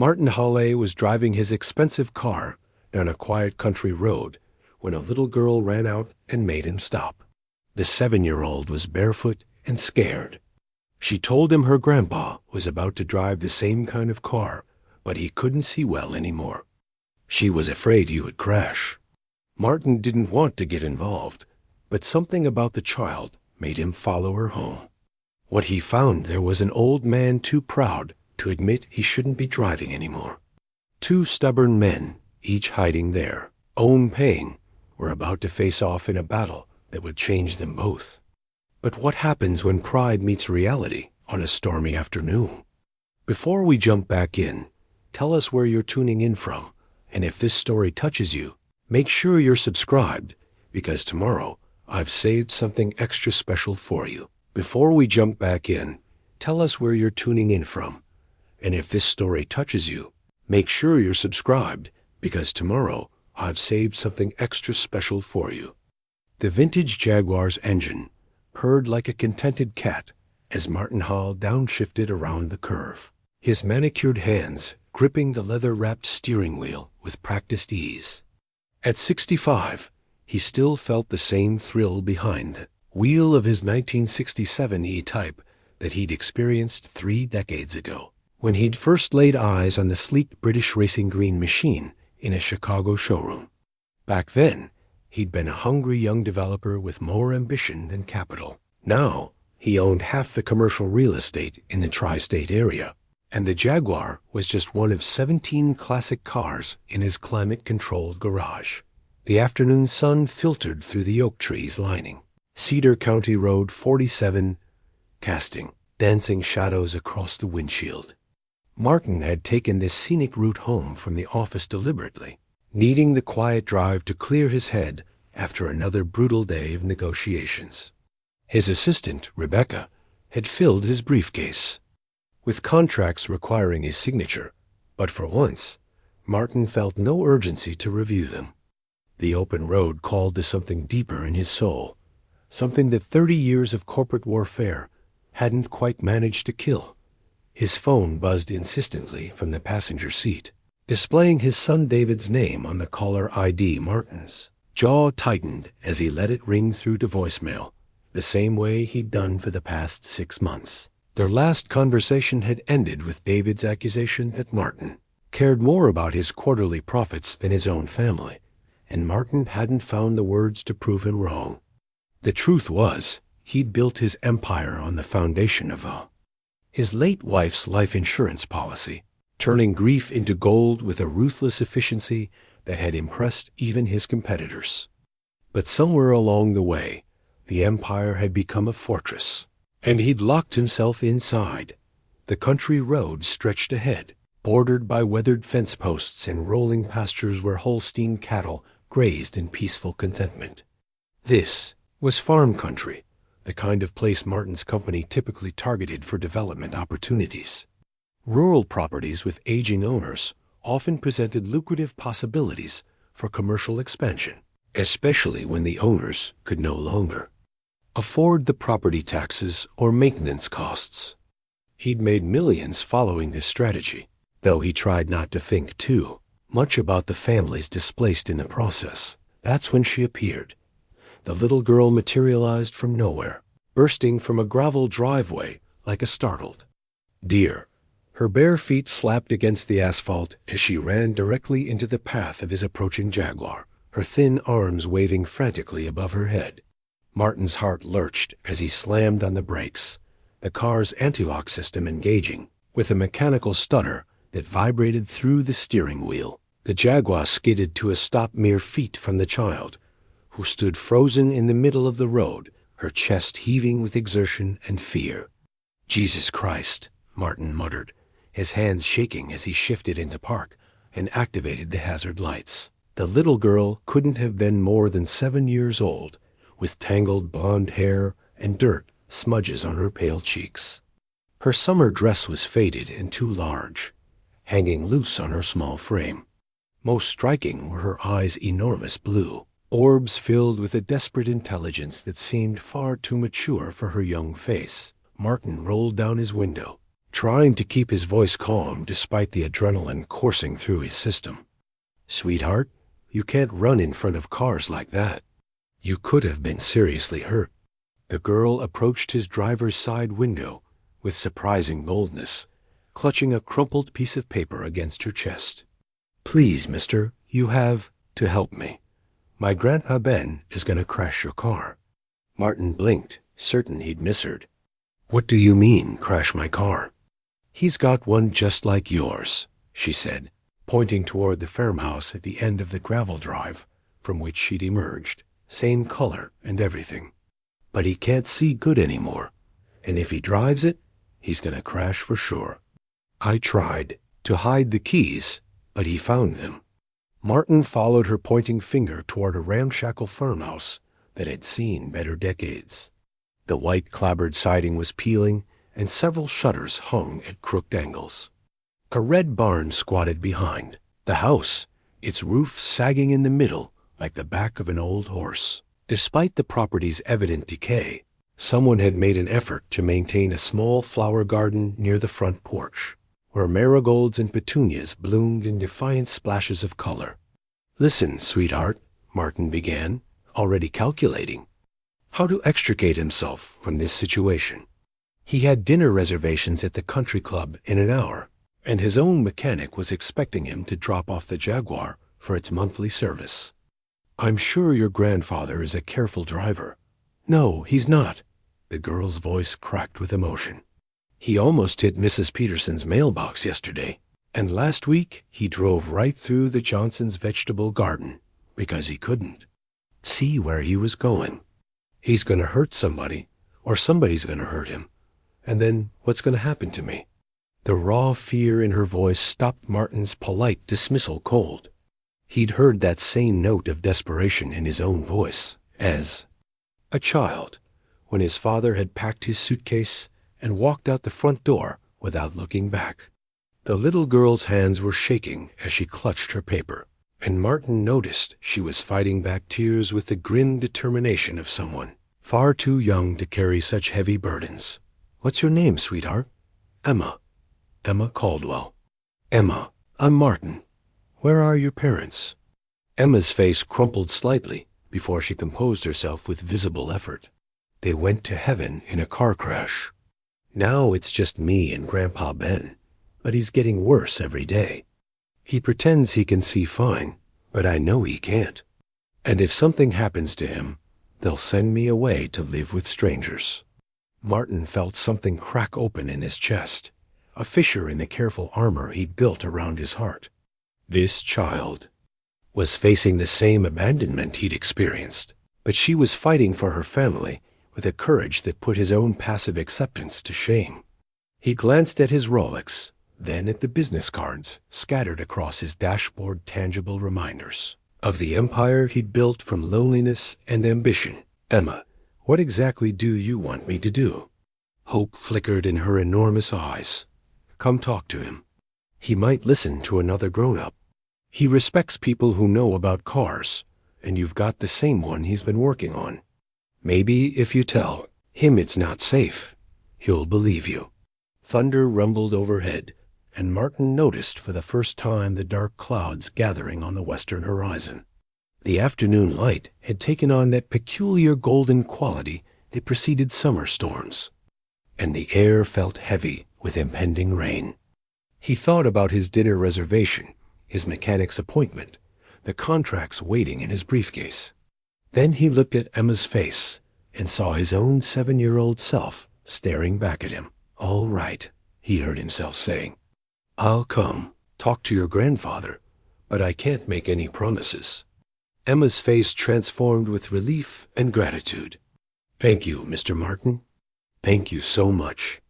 Martin Hale was driving his expensive car down a quiet country road when a little girl ran out and made him stop. The 7-year-old was barefoot and scared. She told him her grandpa was about to drive the same kind of car, but he couldn't see well anymore. She was afraid he would crash. Martin didn't want to get involved, but something about the child made him follow her home. What he found there was an old man too proud to admit he shouldn't be driving anymore. Two stubborn men, each hiding their own pain, were about to face off in a battle that would change them both. But what happens when pride meets reality on a stormy afternoon? Before we jump back in, tell us where you're tuning in from, and if this story touches you, make sure you're subscribed, because tomorrow I've saved something extra special for you. Before we jump back in, tell us where you're tuning in from, and if this story touches you, make sure you're subscribed, because tomorrow I've saved something extra special for you. The vintage Jaguar's engine purred like a contented cat as Martin Hale downshifted around the curve, his manicured hands gripping the leather-wrapped steering wheel with practiced ease. At 65, he still felt the same thrill behind the wheel of his 1967 E-Type that he'd experienced 3 decades ago, when he'd first laid eyes on the sleek British racing green machine in a Chicago showroom. Back then, he'd been a hungry young developer with more ambition than capital. Now, he owned half the commercial real estate in the tri-state area, and the Jaguar was just one of 17 classic cars in his climate-controlled garage. The afternoon sun filtered through the oak trees lining Cedar County Road 47, casting dancing shadows across the windshield. Martin had taken this scenic route home from the office deliberately, needing the quiet drive to clear his head after another brutal day of negotiations. His assistant, Rebecca, had filled his briefcase with contracts requiring his signature, but for once, Martin felt no urgency to review them. The open road called to something deeper in his soul, something that 30 years of corporate warfare hadn't quite managed to kill. His phone buzzed insistently from the passenger seat, displaying his son David's name on the caller ID. Martin's jaw tightened as he let it ring through to voicemail, the same way he'd done for the past 6 months. Their last conversation had ended with David's accusation that Martin cared more about his quarterly profits than his own family, and Martin hadn't found the words to prove him wrong. The truth was, he'd built his empire on the foundation of his late wife's life insurance policy, turning grief into gold with a ruthless efficiency that had impressed even his competitors. But somewhere along the way, the empire had become a fortress, and he'd locked himself inside. The country road stretched ahead, bordered by weathered fence posts and rolling pastures where Holstein cattle grazed in peaceful contentment. This was farm country, the kind of place Martin's company typically targeted for development opportunities. Rural properties with aging owners often presented lucrative possibilities for commercial expansion, especially when the owners could no longer afford the property taxes or maintenance costs. He'd made millions following this strategy, though he tried not to think too much about the families displaced in the process. That's when she appeared. The little girl materialized from nowhere, bursting from a gravel driveway like a startled deer. Her bare feet slapped against the asphalt as she ran directly into the path of his approaching Jaguar, her thin arms waving frantically above her head. Martin's heart lurched as he slammed on the brakes, the car's anti-lock system engaging with a mechanical stutter that vibrated through the steering wheel. The Jaguar skidded to a stop mere feet from the child, who stood frozen in the middle of the road, her chest heaving with exertion and fear. "Jesus Christ," Martin muttered, his hands shaking as he shifted into park and activated the hazard lights. The little girl couldn't have been more than 7 years old, with tangled blonde hair and dirt smudges on her pale cheeks. Her summer dress was faded and too large, hanging loose on her small frame. Most striking were her eyes' enormous blue, orbs filled with a desperate intelligence that seemed far too mature for her young face. Martin rolled down his window, trying to keep his voice calm despite the adrenaline coursing through his system. "Sweetheart, you can't run in front of cars like that. You could have been seriously hurt." The girl approached his driver's side window with surprising boldness, clutching a crumpled piece of paper against her chest. "Please, mister, you have to help me. My Grandpa Ben is going to crash your car." Martin blinked, certain he'd misheard. "What do you mean, crash my car?" "He's got one just like yours," she said, pointing toward the farmhouse at the end of the gravel drive from which she'd emerged. Same color and everything. "But he can't see good anymore, and if he drives it, he's going to crash for sure. I tried to hide the keys, but he found them." Martin followed her pointing finger toward a ramshackle farmhouse that had seen better decades. The white clapboard siding was peeling, and several shutters hung at crooked angles. A red barn squatted behind the house, its roof sagging in the middle like the back of an old horse. Despite the property's evident decay, someone had made an effort to maintain a small flower garden near the front porch, where marigolds and petunias bloomed in defiant splashes of color. "Listen, sweetheart," Martin began, already calculating how to extricate himself from this situation. He had dinner reservations at the country club in an hour, and his own mechanic was expecting him to drop off the Jaguar for its monthly service. "I'm sure your grandfather is a careful driver." "No, he's not." The girl's voice cracked with emotion. "He almost hit Mrs. Peterson's mailbox yesterday, and last week he drove right through the Johnsons' vegetable garden because he couldn't see where he was going. He's going to hurt somebody, or somebody's going to hurt him, and then what's going to happen to me?" The raw fear in her voice stopped Martin's polite dismissal cold. He'd heard that same note of desperation in his own voice as a child, when his father had packed his suitcase and walked out the front door without looking back. The little girl's hands were shaking as she clutched her paper, and Martin noticed she was fighting back tears with the grim determination of someone far too young to carry such heavy burdens. "What's your name, sweetheart?" "Emma. Emma Caldwell." "Emma, I'm Martin. Where are your parents?" Emma's face crumpled slightly before she composed herself with visible effort. "They went to heaven in a car crash. Now it's just me and Grandpa Ben, but he's getting worse every day. He pretends he can see fine, but I know he can't. And if something happens to him, they'll send me away to live with strangers." Martin felt something crack open in his chest, a fissure in the careful armor he'd built around his heart. This child was facing the same abandonment he'd experienced, but she was fighting for her family with a courage that put his own passive acceptance to shame. He glanced at his Rolex, then at the business cards scattered across his dashboard, tangible reminders of the empire he'd built from loneliness and ambition. "Emma, what exactly do you want me to do?" Hope flickered in her enormous eyes. "Come talk to him. He might listen to another grown-up. He respects people who know about cars, and you've got the same one he's been working on. Maybe if you tell him it's not safe, he'll believe you." Thunder rumbled overhead, and Martin noticed for the first time the dark clouds gathering on the western horizon. The afternoon light had taken on that peculiar golden quality that preceded summer storms, and the air felt heavy with impending rain. He thought about his dinner reservation, his mechanic's appointment, the contracts waiting in his briefcase. Then he looked at Emma's face and saw his own 7-year-old self staring back at him. "All right," he heard himself saying. "I'll come, talk to your grandfather, but I can't make any promises." Emma's face transformed with relief and gratitude. "Thank you, Mr. Martin. Thank you so much.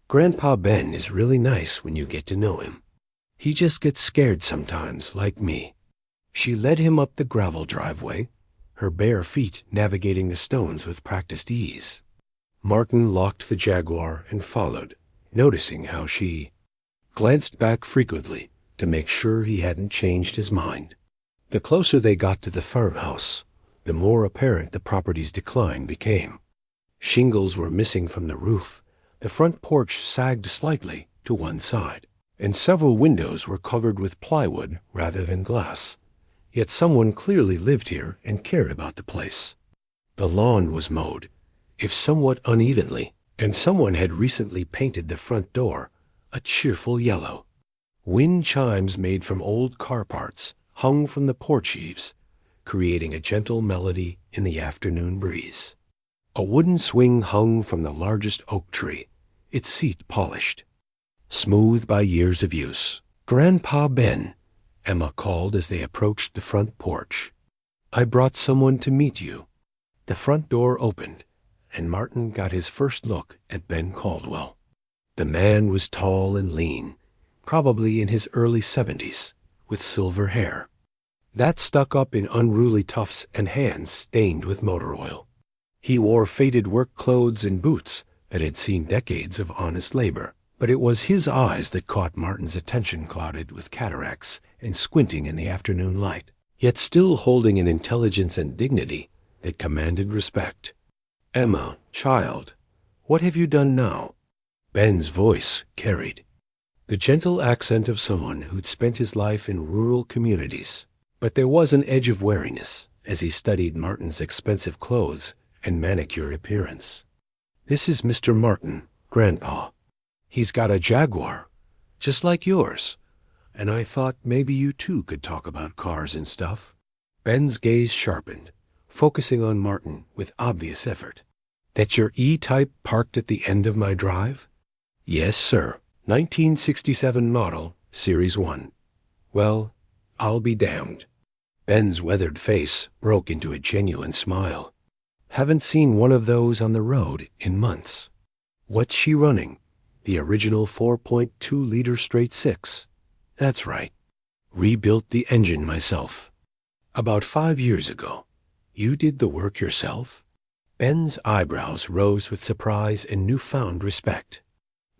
Grandpa Ben is really nice when you get to know him. He just gets scared sometimes, like me." She led him up the gravel driveway, her bare feet navigating the stones with practiced ease. Martin locked the Jaguar and followed, noticing how she glanced back frequently to make sure he hadn't changed his mind. The closer they got to the farmhouse, the more apparent the property's decline became. Shingles were missing from the roof, the front porch sagged slightly, to one side, and several windows were covered with plywood rather than glass. Yet someone clearly lived here and cared about the place. The lawn was mowed, if somewhat unevenly, and someone had recently painted the front door a cheerful yellow. Wind chimes made from old car parts hung from the porch eaves, creating a gentle melody in the afternoon breeze. A wooden swing hung from the largest oak tree, its seat polished, smooth by years of use. "Grandpa Ben," Emma called as they approached the front porch. "I brought someone to meet you." The front door opened, and Martin got his first look at Ben Caldwell. The man was tall and lean, probably in his early 70s, with silver hair that stuck up in unruly tufts and hands stained with motor oil. He wore faded work clothes and boots that had seen decades of honest labor, but it was his eyes that caught Martin's attention, clouded with cataracts and squinting in the afternoon light, yet still holding an intelligence and dignity that commanded respect. "Emma, child, what have you done now?" Ben's voice carried the gentle accent of someone who'd spent his life in rural communities, but there was an edge of wariness as he studied Martin's expensive clothes and manicured appearance. "This is Mr. Martin, Grandpa. He's got a Jaguar, just like yours, and I thought maybe you too could talk about cars and stuff." Ben's gaze sharpened, focusing on Martin with obvious effort. "That your E-Type parked at the end of my drive?" "Yes, sir. 1967 model, Series 1. Well, I'll be damned." Ben's weathered face broke into a genuine smile. "Haven't seen one of those on the road in months." "What's she running?" "The original 4.2-liter straight six." "That's right. Rebuilt the engine myself." "About 5 years ago. You did the work yourself?" Ben's eyebrows rose with surprise and newfound respect.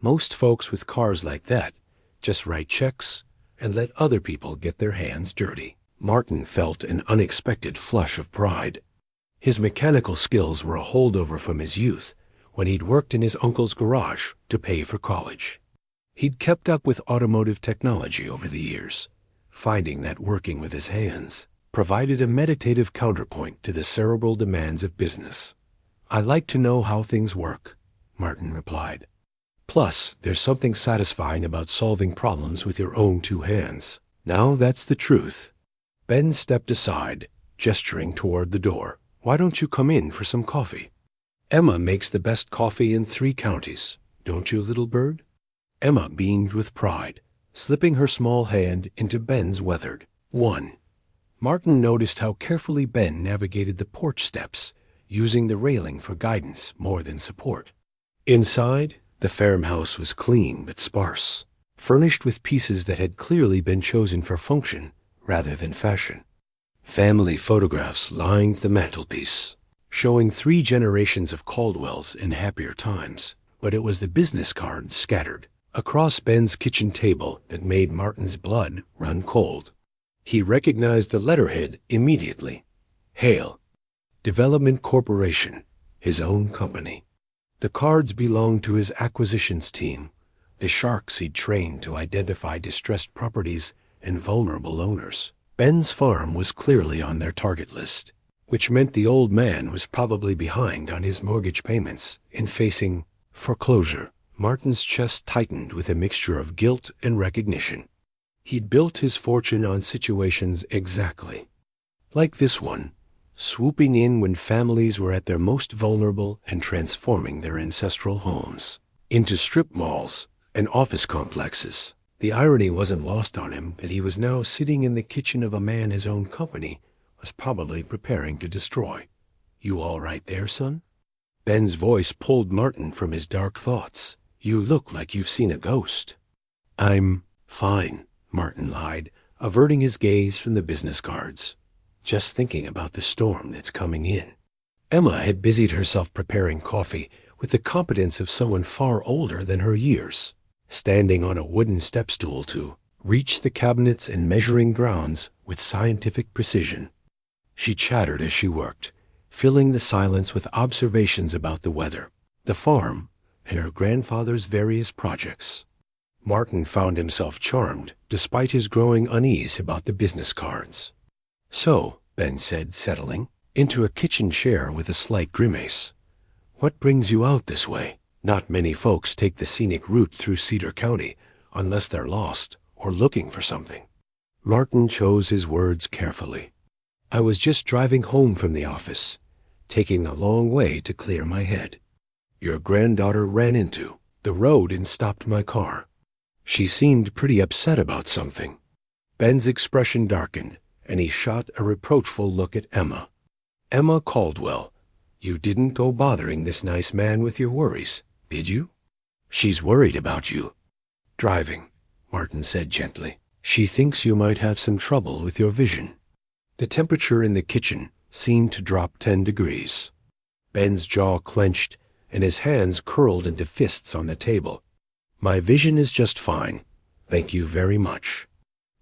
Most folks with cars like that just write checks and let other people get their hands dirty. Martin felt an unexpected flush of pride. His mechanical skills were a holdover from his youth, when he'd worked in his uncle's garage to pay for college. He'd kept up with automotive technology over the years, finding that working with his hands provided a meditative counterpoint to the cerebral demands of business. "I like to know how things work," Martin replied. "Plus, there's something satisfying about solving problems with your own two hands. Now that's the truth." Ben stepped aside, gesturing toward the door. "Why don't you come in for some coffee? Emma makes the best coffee in 3 counties. Don't you, little bird?" Emma beamed with pride, slipping her small hand into Ben's weathered one. Martin noticed how carefully Ben navigated the porch steps, using the railing for guidance more than support. Inside, the farmhouse was clean but sparse, furnished with pieces that had clearly been chosen for function rather than fashion. Family photographs lined the mantelpiece, showing 3 generations of Caldwells in happier times, but it was the business cards scattered across Ben's kitchen table that made Martin's blood run cold. He recognized the letterhead immediately. Hale, Development Corporation, his own company. The cards belonged to his acquisitions team, the sharks he'd trained to identify distressed properties and vulnerable owners. Ben's farm was clearly on their target list, which meant the old man was probably behind on his mortgage payments and facing foreclosure. Martin's chest tightened with a mixture of guilt and recognition. He'd built his fortune on situations exactly like this one, swooping in when families were at their most vulnerable and transforming their ancestral homes into strip malls and office complexes. The irony wasn't lost on him that he was now sitting in the kitchen of a man his own company was probably preparing to destroy. "You all right there, son?" Ben's voice pulled Martin from his dark thoughts. "You look like you've seen a ghost." "I'm fine," Martin lied, averting his gaze from the business cards. "Just thinking about the storm that's coming in." Emma had busied herself preparing coffee with the competence of someone far older than her years, standing on a wooden step stool to reach the cabinets and measuring grounds with scientific precision. She chattered as she worked, filling the silence with observations about the weather, the farm, and her grandfather's various projects. Martin found himself charmed, despite his growing unease about the business cards. "So," Ben said, settling into a kitchen chair with a slight grimace, "what brings you out this way? Not many folks take the scenic route through Cedar County unless they're lost or looking for something." Martin chose his words carefully. "I was just driving home from the office, taking a long way to clear my head. Your granddaughter ran into the road and stopped my car. She seemed pretty upset about something." Ben's expression darkened, and he shot a reproachful look at Emma. "Emma Caldwell, you didn't go bothering this nice man with your worries, did you?" "She's worried about you driving," Martin said gently. "She thinks you might have some trouble with your vision." The temperature in the kitchen seemed to drop 10 degrees. Ben's jaw clenched, and his hands curled into fists on the table. "My vision is just fine, thank you very much.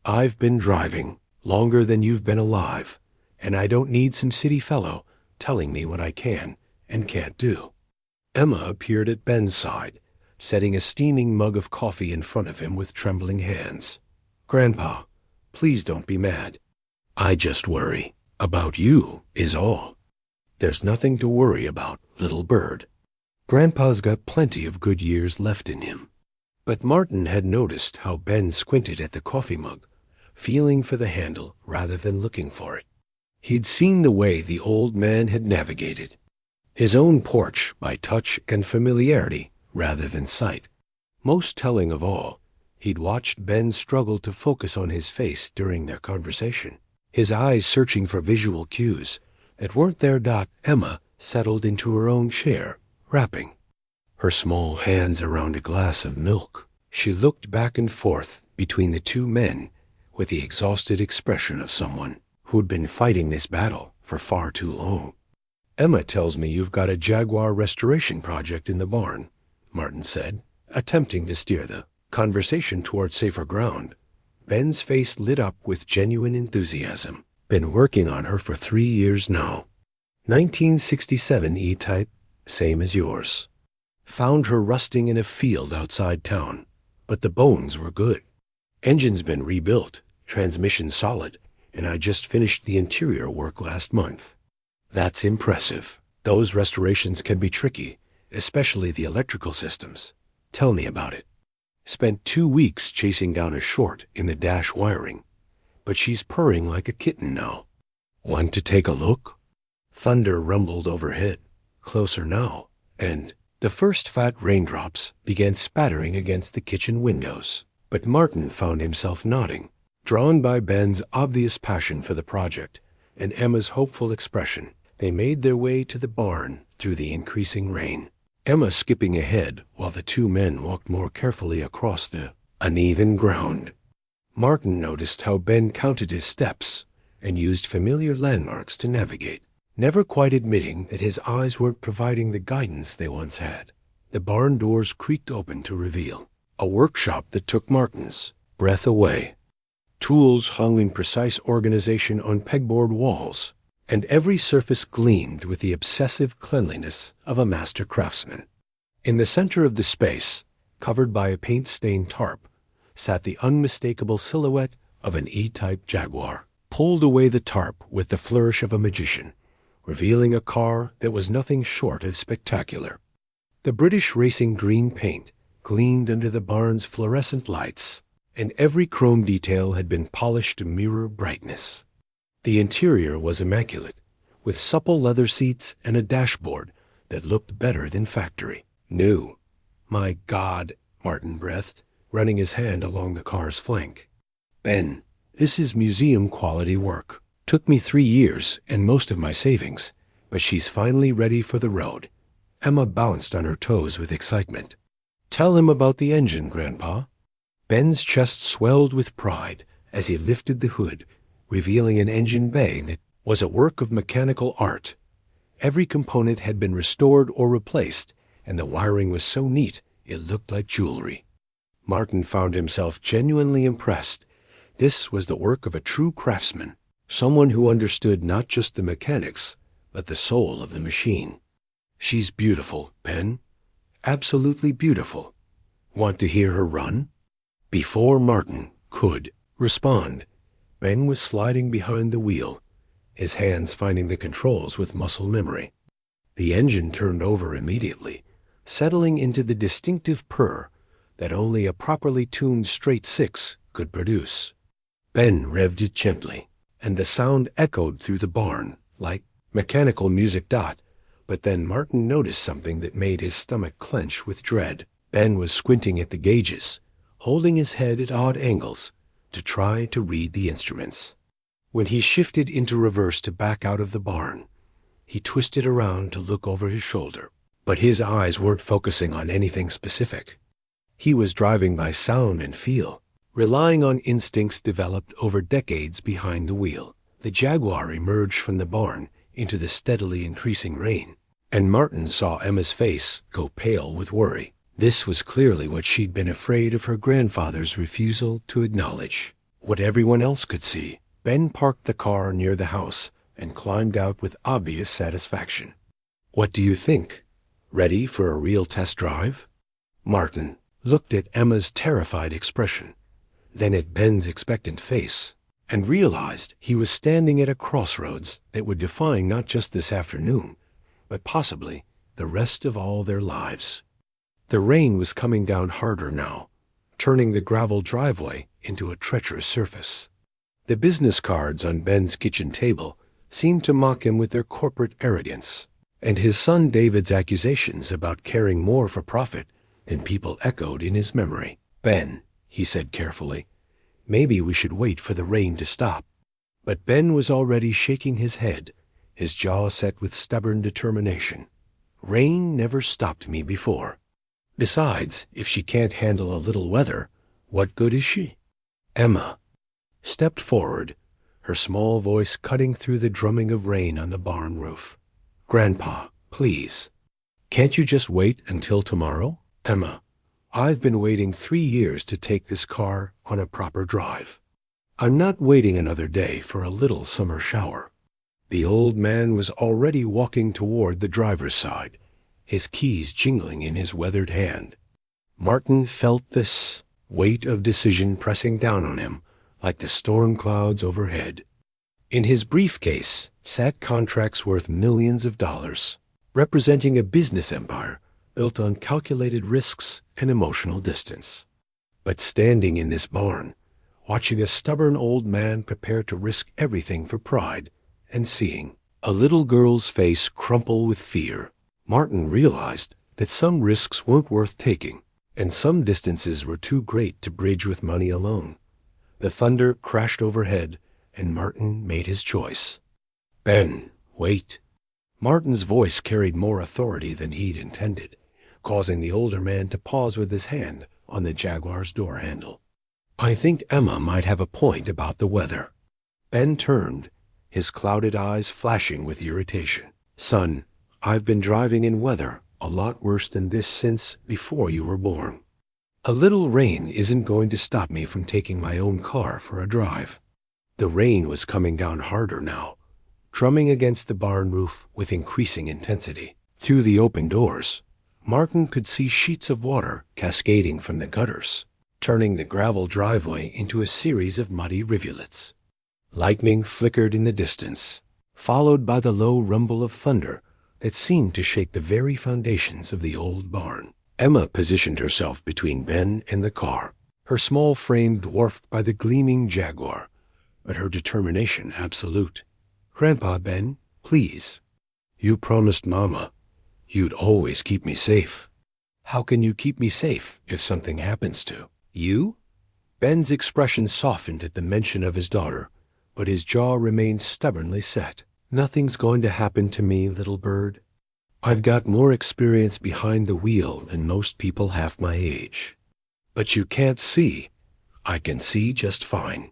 I've been driving longer than you've been alive, and I don't need some city fellow telling me what I can and can't do." Emma appeared at Ben's side, setting a steaming mug of coffee in front of him with trembling hands. "Grandpa, please don't be mad. I just worry about you is all." "There's nothing to worry about, little bird. Grandpa's got plenty of good years left in him." But Martin had noticed how Ben squinted at the coffee mug, feeling for the handle rather than looking for it. He'd seen the way the old man had navigated his own porch by touch and familiarity rather than sight. Most telling of all, he'd watched Ben struggle to focus on his face during their conversation, his eyes searching for visual cues that weren't there. Emma settled into her own chair, rapping her small hands around a glass of milk. She looked back and forth between the two men with the exhausted expression of someone who'd been fighting this battle for far too long. "Emma tells me you've got a Jaguar restoration project in the barn," Martin said, attempting to steer the conversation toward safer ground. Ben's face lit up with genuine enthusiasm. "Been working on her for 3 years now. 1967 E-Type, same as yours. Found her rusting in a field outside town, but the bones were good. Engine's been rebuilt, transmission solid, and I just finished the interior work last month." "That's impressive. Those restorations can be tricky, especially the electrical systems. Tell me about it." "Spent 2 weeks chasing down a short in the dash wiring, but she's purring like a kitten now." "Want to take a look?" Thunder rumbled overhead, closer now, and the first fat raindrops began spattering against the kitchen windows. But Martin found himself nodding, drawn by Ben's obvious passion for the project and Emma's hopeful expression. They made their way to the barn through the increasing rain, Emma skipping ahead while the two men walked more carefully across the uneven ground. Martin noticed how Ben counted his steps and used familiar landmarks to navigate, never quite admitting that his eyes weren't providing the guidance they once had. The barn doors creaked open to reveal a workshop that took Martin's breath away. Tools hung in precise organization on pegboard walls, and every surface gleamed with the obsessive cleanliness of a master craftsman. In the center of the space, covered by a paint-stained tarp, sat the unmistakable silhouette of an E-Type Jaguar, pulled away the tarp with the flourish of a magician, revealing a car that was nothing short of spectacular. The British racing green paint gleamed under the barn's fluorescent lights, and every chrome detail had been polished to mirror brightness. The interior was immaculate, with supple leather seats and a dashboard that looked better than factory. "New. My God," Martin breathed, running his hand along the car's flank. "Ben, this is museum-quality work. Took me 3 years and most of my savings, but she's finally ready for the road." Emma bounced on her toes with excitement. "Tell him about the engine, Grandpa." Ben's chest swelled with pride as he lifted the hood, revealing an engine bay that was a work of mechanical art. Every component had been restored or replaced, and the wiring was so neat it looked like jewelry. Martin found himself genuinely impressed. This was the work of a true craftsman, someone who understood not just the mechanics, but the soul of the machine. "She's beautiful, Ben. Absolutely beautiful. Want to hear her run?" Before Martin could respond, Ben was sliding behind the wheel, his hands finding the controls with muscle memory. The engine turned over immediately, settling into the distinctive purr that only a properly tuned straight six could produce. Ben revved it gently, and the sound echoed through the barn like mechanical music. But then Martin noticed something that made his stomach clench with dread. Ben was squinting at the gauges, holding his head at odd angles to try to read the instruments. When he shifted into reverse to back out of the barn, he twisted around to look over his shoulder, but his eyes weren't focusing on anything specific. He was driving by sound and feel, relying on instincts developed over decades behind the wheel. The Jaguar emerged from the barn into the steadily increasing rain, and Martin saw Emma's face go pale with worry. This was clearly what she'd been afraid of her grandfather's refusal to acknowledge. What everyone else could see. Ben parked the car near the house and climbed out with obvious satisfaction. "What do you think? Ready for a real test drive?" Martin looked at Emma's terrified expression, then at Ben's expectant face, and realized he was standing at a crossroads that would define not just this afternoon, but possibly the rest of all their lives. The rain was coming down harder now, turning the gravel driveway into a treacherous surface. The business cards on Ben's kitchen table seemed to mock him with their corporate arrogance, and his son David's accusations about caring more for profit than people echoed in his memory. "Ben," he said carefully, "maybe we should wait for the rain to stop." But Ben was already shaking his head, his jaw set with stubborn determination. "Rain never stopped me before. Besides, if she can't handle a little weather, what good is she?" Emma stepped forward, her small voice cutting through the drumming of rain on the barn roof. "Grandpa, please, can't you just wait until tomorrow?" "Emma, I've been waiting 3 years to take this car on a proper drive. I'm not waiting another day for a little summer shower." The old man was already walking toward the driver's side, his keys jingling in his weathered hand. Martin felt this weight of decision pressing down on him like the storm clouds overhead. In his briefcase sat contracts worth millions of dollars, representing a business empire built on calculated risks and emotional distance. But standing in this barn, watching a stubborn old man prepare to risk everything for pride, and seeing a little girl's face crumple with fear, Martin realized that some risks weren't worth taking, and some distances were too great to bridge with money alone. The thunder crashed overhead, and Martin made his choice. "Ben, wait." Martin's voice carried more authority than he'd intended, causing the older man to pause with his hand on the Jaguar's door handle. "I think Emma might have a point about the weather." Ben turned, his clouded eyes flashing with irritation. "Son, I've been driving in weather a lot worse than this since before you were born. A little rain isn't going to stop me from taking my own car for a drive." The rain was coming down harder now, drumming against the barn roof with increasing intensity. Through the open doors, Martin could see sheets of water cascading from the gutters, turning the gravel driveway into a series of muddy rivulets. Lightning flickered in the distance, followed by the low rumble of thunder that seemed to shake the very foundations of the old barn. Emma positioned herself between Ben and the car, her small frame dwarfed by the gleaming Jaguar, but her determination absolute. "Grandpa, Ben, please. You promised Mama you'd always keep me safe." "How can you keep me safe if something happens to you?" Ben's expression softened at the mention of his daughter, but his jaw remained stubbornly set. "Nothing's going to happen to me, little bird. I've got more experience behind the wheel than most people half my age." "But you can't see." "I can see just fine."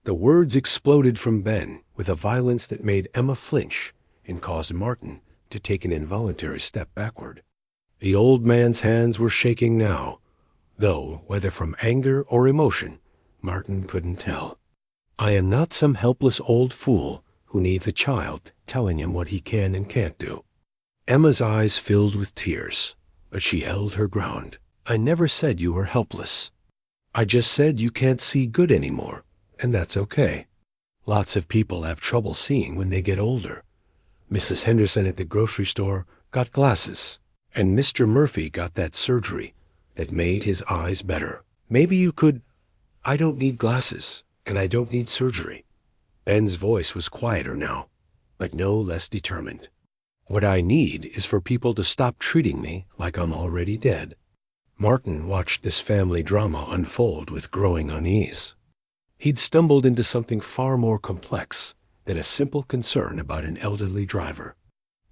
The words exploded from Ben with a violence that made Emma flinch and caused Martin to take an involuntary step backward. The old man's hands were shaking now, though whether from anger or emotion, Martin couldn't tell. "I am not some helpless old fool who needs a child telling him what he can and can't do." Emma's eyes filled with tears, but she held her ground. "I never said you were helpless. I just said you can't see good anymore, and that's okay. Lots of people have trouble seeing when they get older. Mrs. Henderson at the grocery store got glasses, and Mr. Murphy got that surgery that made his eyes better. Maybe you could... I don't need glasses, and I don't need surgery. Ben's voice was quieter now, but no less determined. What I need is for people to stop treating me like I'm already dead. Martin watched this family drama unfold with growing unease. He'd stumbled into something far more complex than a simple concern about an elderly driver.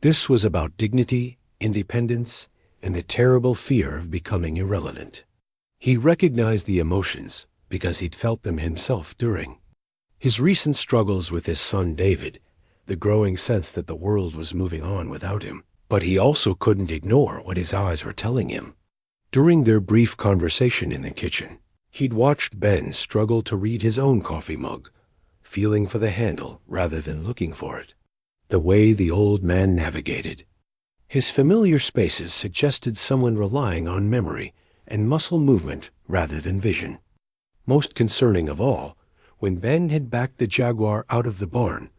This was about dignity, independence, and the terrible fear of becoming irrelevant. He recognized the emotions because he'd felt them himself during his recent struggles with his son David, the growing sense that the world was moving on without him. But he also couldn't ignore what his eyes were telling him. During their brief conversation in the kitchen, he'd watched Ben struggle to read his own coffee mug, feeling for the handle rather than looking for it. The way the old man navigated. His familiar spaces suggested someone relying on memory and muscle movement rather than vision. Most concerning of all, when Ben had backed the Jaguar out of the barn,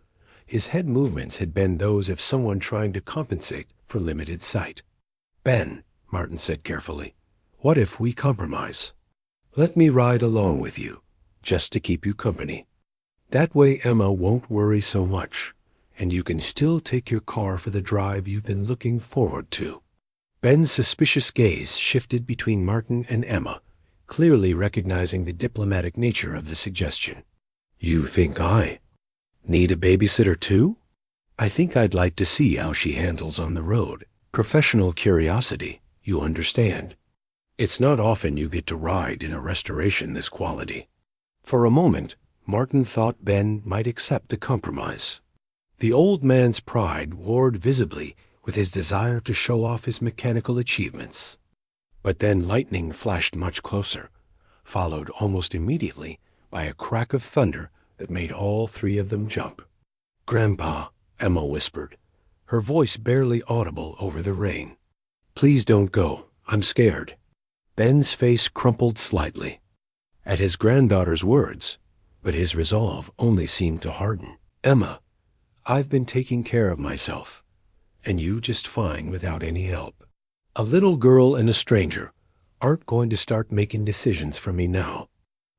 his head movements had been those of someone trying to compensate for limited sight. Ben, Martin said carefully, what if we compromise? Let me ride along with you, just to keep you company. That way Emma won't worry so much, and you can still take your car for the drive you've been looking forward to. Ben's suspicious gaze shifted between Martin and Emma, clearly recognizing the diplomatic nature of the suggestion. You think I need a babysitter too? I think I'd like to see how she handles on the road. Professional curiosity, you understand. It's not often you get to ride in a restoration this quality. For a moment, Martin thought Ben might accept the compromise. The old man's pride warred visibly with his desire to show off his mechanical achievements. But then lightning flashed much closer, followed almost immediately by a crack of thunder that made all three of them jump. Grandpa, Emma whispered, her voice barely audible over the rain. Please don't go. I'm scared. Ben's face crumpled slightly at his granddaughter's words, but his resolve only seemed to harden. Emma, I've been taking care of myself, and you just fine without any help. A little girl and a stranger aren't going to start making decisions for me now.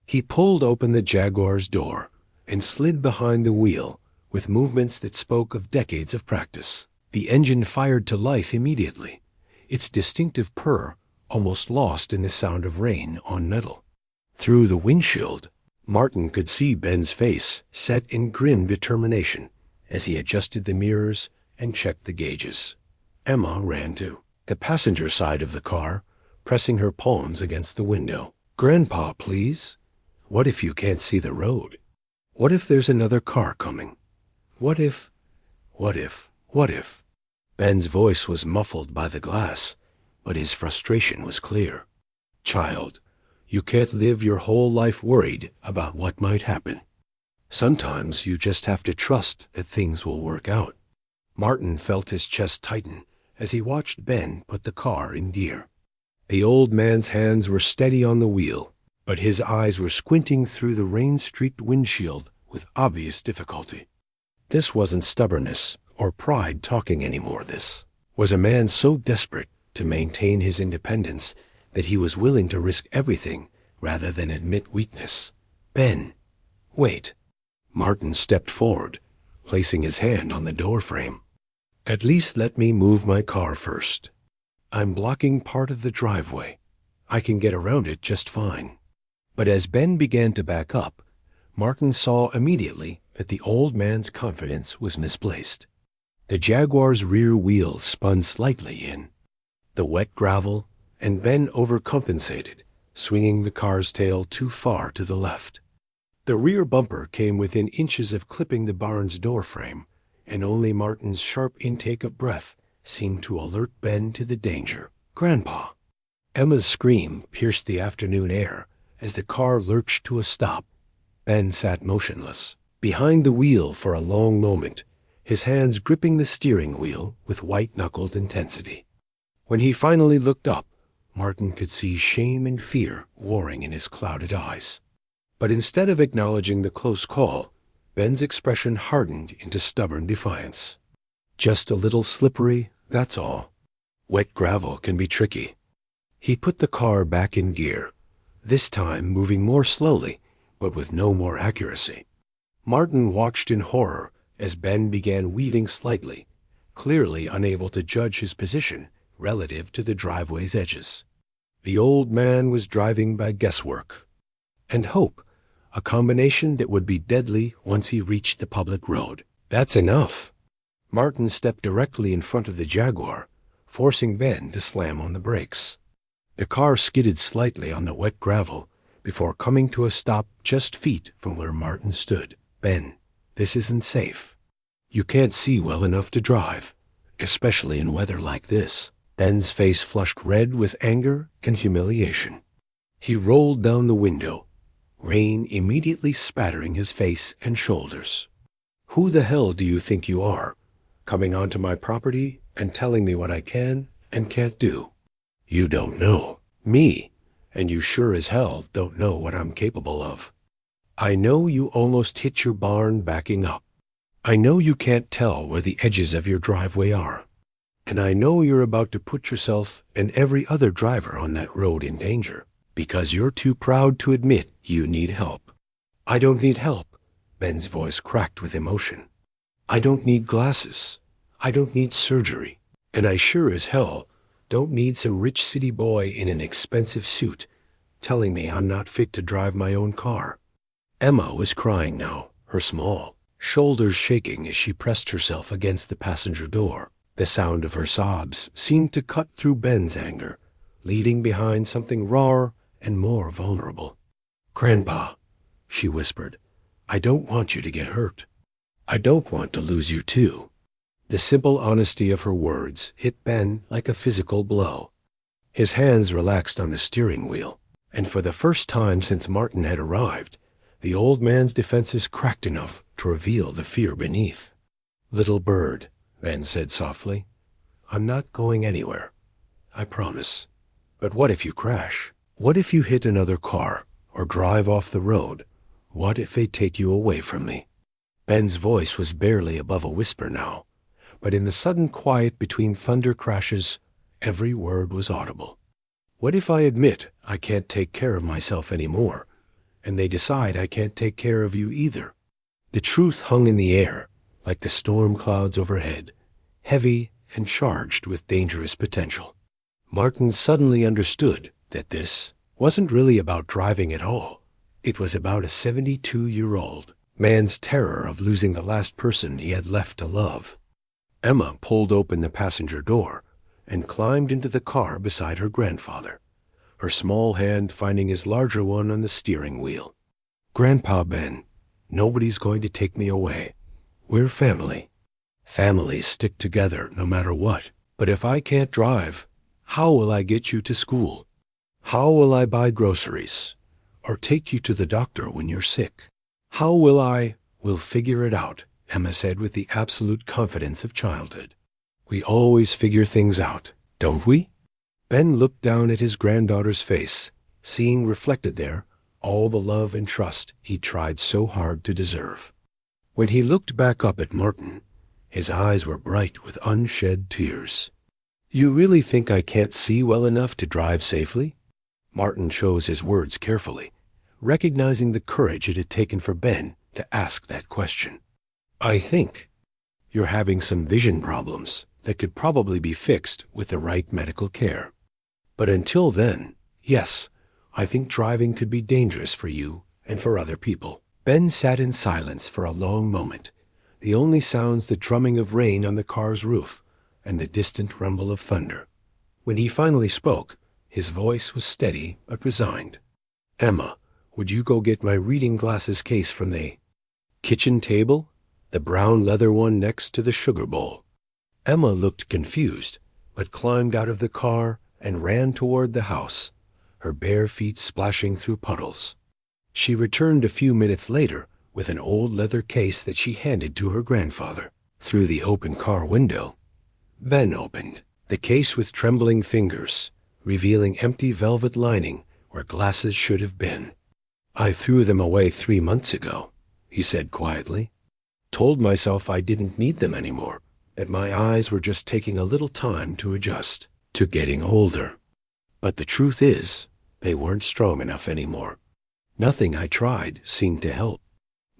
He pulled open the Jaguar's door and slid behind the wheel with movements that spoke of decades of practice. The engine fired to life immediately, its distinctive purr almost lost in the sound of rain on metal. Through the windshield, Martin could see Ben's face set in grim determination as he adjusted the mirrors and checked the gauges. Emma ran to the passenger side of the car, pressing her palms against the window. Grandpa, please. What if you can't see the road? What if there's another car coming? What if... Ben's voice was muffled by the glass, but his frustration was clear. Child, you can't live your whole life worried about what might happen. Sometimes you just have to trust that things will work out. Martin felt his chest tighten as he watched Ben put the car in gear. The old man's hands were steady on the wheel, but his eyes were squinting through the rain-streaked windshield with obvious difficulty. This wasn't stubbornness or pride talking anymore. This was a man so desperate to maintain his independence that he was willing to risk everything rather than admit weakness. Ben, wait. Martin stepped forward, placing his hand on the doorframe. At least let me move my car first. I'm blocking part of the driveway. I can get around it just fine. But as Ben began to back up, Martin saw immediately that the old man's confidence was misplaced. The Jaguar's rear wheels spun slightly in the wet gravel, and Ben overcompensated, swinging the car's tail too far to the left. The rear bumper came within inches of clipping the barn's doorframe, and only Martin's sharp intake of breath seemed to alert Ben to the danger. Grandpa! Emma's scream pierced the afternoon air as the car lurched to a stop. Ben sat motionless, behind the wheel for a long moment, his hands gripping the steering wheel with white-knuckled intensity. When he finally looked up, Martin could see shame and fear warring in his clouded eyes. But instead of acknowledging the close call, Ben's expression hardened into stubborn defiance. Just a little slippery, that's all. Wet gravel can be tricky. He put the car back in gear, this time moving more slowly, but with no more accuracy. Martin watched in horror as Ben began weaving slightly, clearly unable to judge his position relative to the driveway's edges. The old man was driving by guesswork and hope, a combination that would be deadly once he reached the public road. That's enough. Martin stepped directly in front of the Jaguar, forcing Ben to slam on the brakes. The car skidded slightly on the wet gravel before coming to a stop just feet from where Martin stood. Ben, this isn't safe. You can't see well enough to drive, especially in weather like this. Ben's face flushed red with anger and humiliation. He rolled down the window, rain immediately spattering his face and shoulders. Who the hell do you think you are, coming onto my property and telling me what I can and can't do? You don't know me, and you sure as hell don't know what I'm capable of. I know you almost hit your barn backing up. I know you can't tell where the edges of your driveway are. And I know you're about to put yourself and every other driver on that road in danger because you're too proud to admit you need help. I don't need help. Ben's voice cracked with emotion. I don't need glasses. I don't need surgery. And I sure as hell don't need some rich city boy in an expensive suit telling me I'm not fit to drive my own car. Emma was crying now, her small shoulders shaking as she pressed herself against the passenger door. The sound of her sobs seemed to cut through Ben's anger, leaving behind something rawer and more vulnerable. Grandpa, she whispered, I don't want you to get hurt. I don't want to lose you too. The simple honesty of her words hit Ben like a physical blow. His hands relaxed on the steering wheel, and for the first time since Martin had arrived, the old man's defenses cracked enough to reveal the fear beneath. Little bird, Ben said softly, I'm not going anywhere. I promise. But what if you crash? What if you hit another car or drive off the road? What if they take you away from me? Ben's voice was barely above a whisper now, but in the sudden quiet between thunder crashes, every word was audible. What if I admit I can't take care of myself anymore, and they decide I can't take care of you either? The truth hung in the air, like the storm clouds overhead, heavy and charged with dangerous potential. Martin suddenly understood that this wasn't really about driving at all. It was about a 72-year-old man's terror of losing the last person he had left to love. Emma pulled open the passenger door and climbed into the car beside her grandfather, her small hand finding his larger one on the steering wheel. Grandpa Ben, nobody's going to take me away. We're family. Families stick together no matter what. But if I can't drive, how will I get you to school? How will I buy groceries? Or take you to the doctor when you're sick? How will I? We'll figure it out, Emma said with the absolute confidence of childhood. We always figure things out, don't we? Ben looked down at his granddaughter's face, seeing reflected there all the love and trust he'd tried so hard to deserve. When he looked back up at Martin, his eyes were bright with unshed tears. You really think I can't see well enough to drive safely? Martin chose his words carefully, recognizing the courage it had taken for Ben to ask that question. I think you're having some vision problems that could probably be fixed with the right medical care. But until then, yes, I think driving could be dangerous for you and for other people. Ben sat in silence for a long moment, the only sounds the drumming of rain on the car's roof and the distant rumble of thunder. When he finally spoke, his voice was steady but resigned. Emma, would you go get my reading glasses case from the kitchen table? The brown leather one next to the sugar bowl. Emma looked confused, but climbed out of the car and ran toward the house, her bare feet splashing through puddles. She returned a few minutes later with an old leather case that she handed to her grandfather. Through the open car window, Ben opened the case with trembling fingers, revealing empty velvet lining where glasses should have been. "I threw them away 3 months ago," he said quietly. "Told myself I didn't need them anymore, that my eyes were just taking a little time to adjust to getting older. But the truth is, they weren't strong enough anymore. Nothing I tried seemed to help."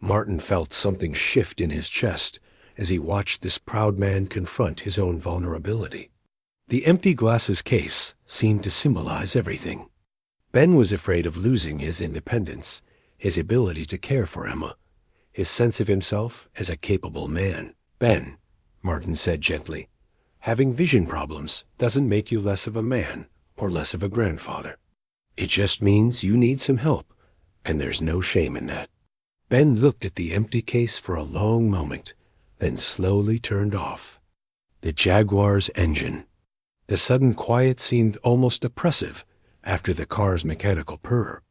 Martin felt something shift in his chest as he watched this proud man confront his own vulnerability. The empty glasses case seemed to symbolize everything. Ben was afraid of losing his independence, his ability to care for Emma, his sense of himself as a capable man. "Ben," Martin said gently, "having vision problems doesn't make you less of a man or less of a grandfather. It just means you need some help, and there's no shame in that." Ben looked at the empty case for a long moment, then slowly turned off. The Jaguar's engine. The sudden quiet seemed almost oppressive after the car's mechanical purr.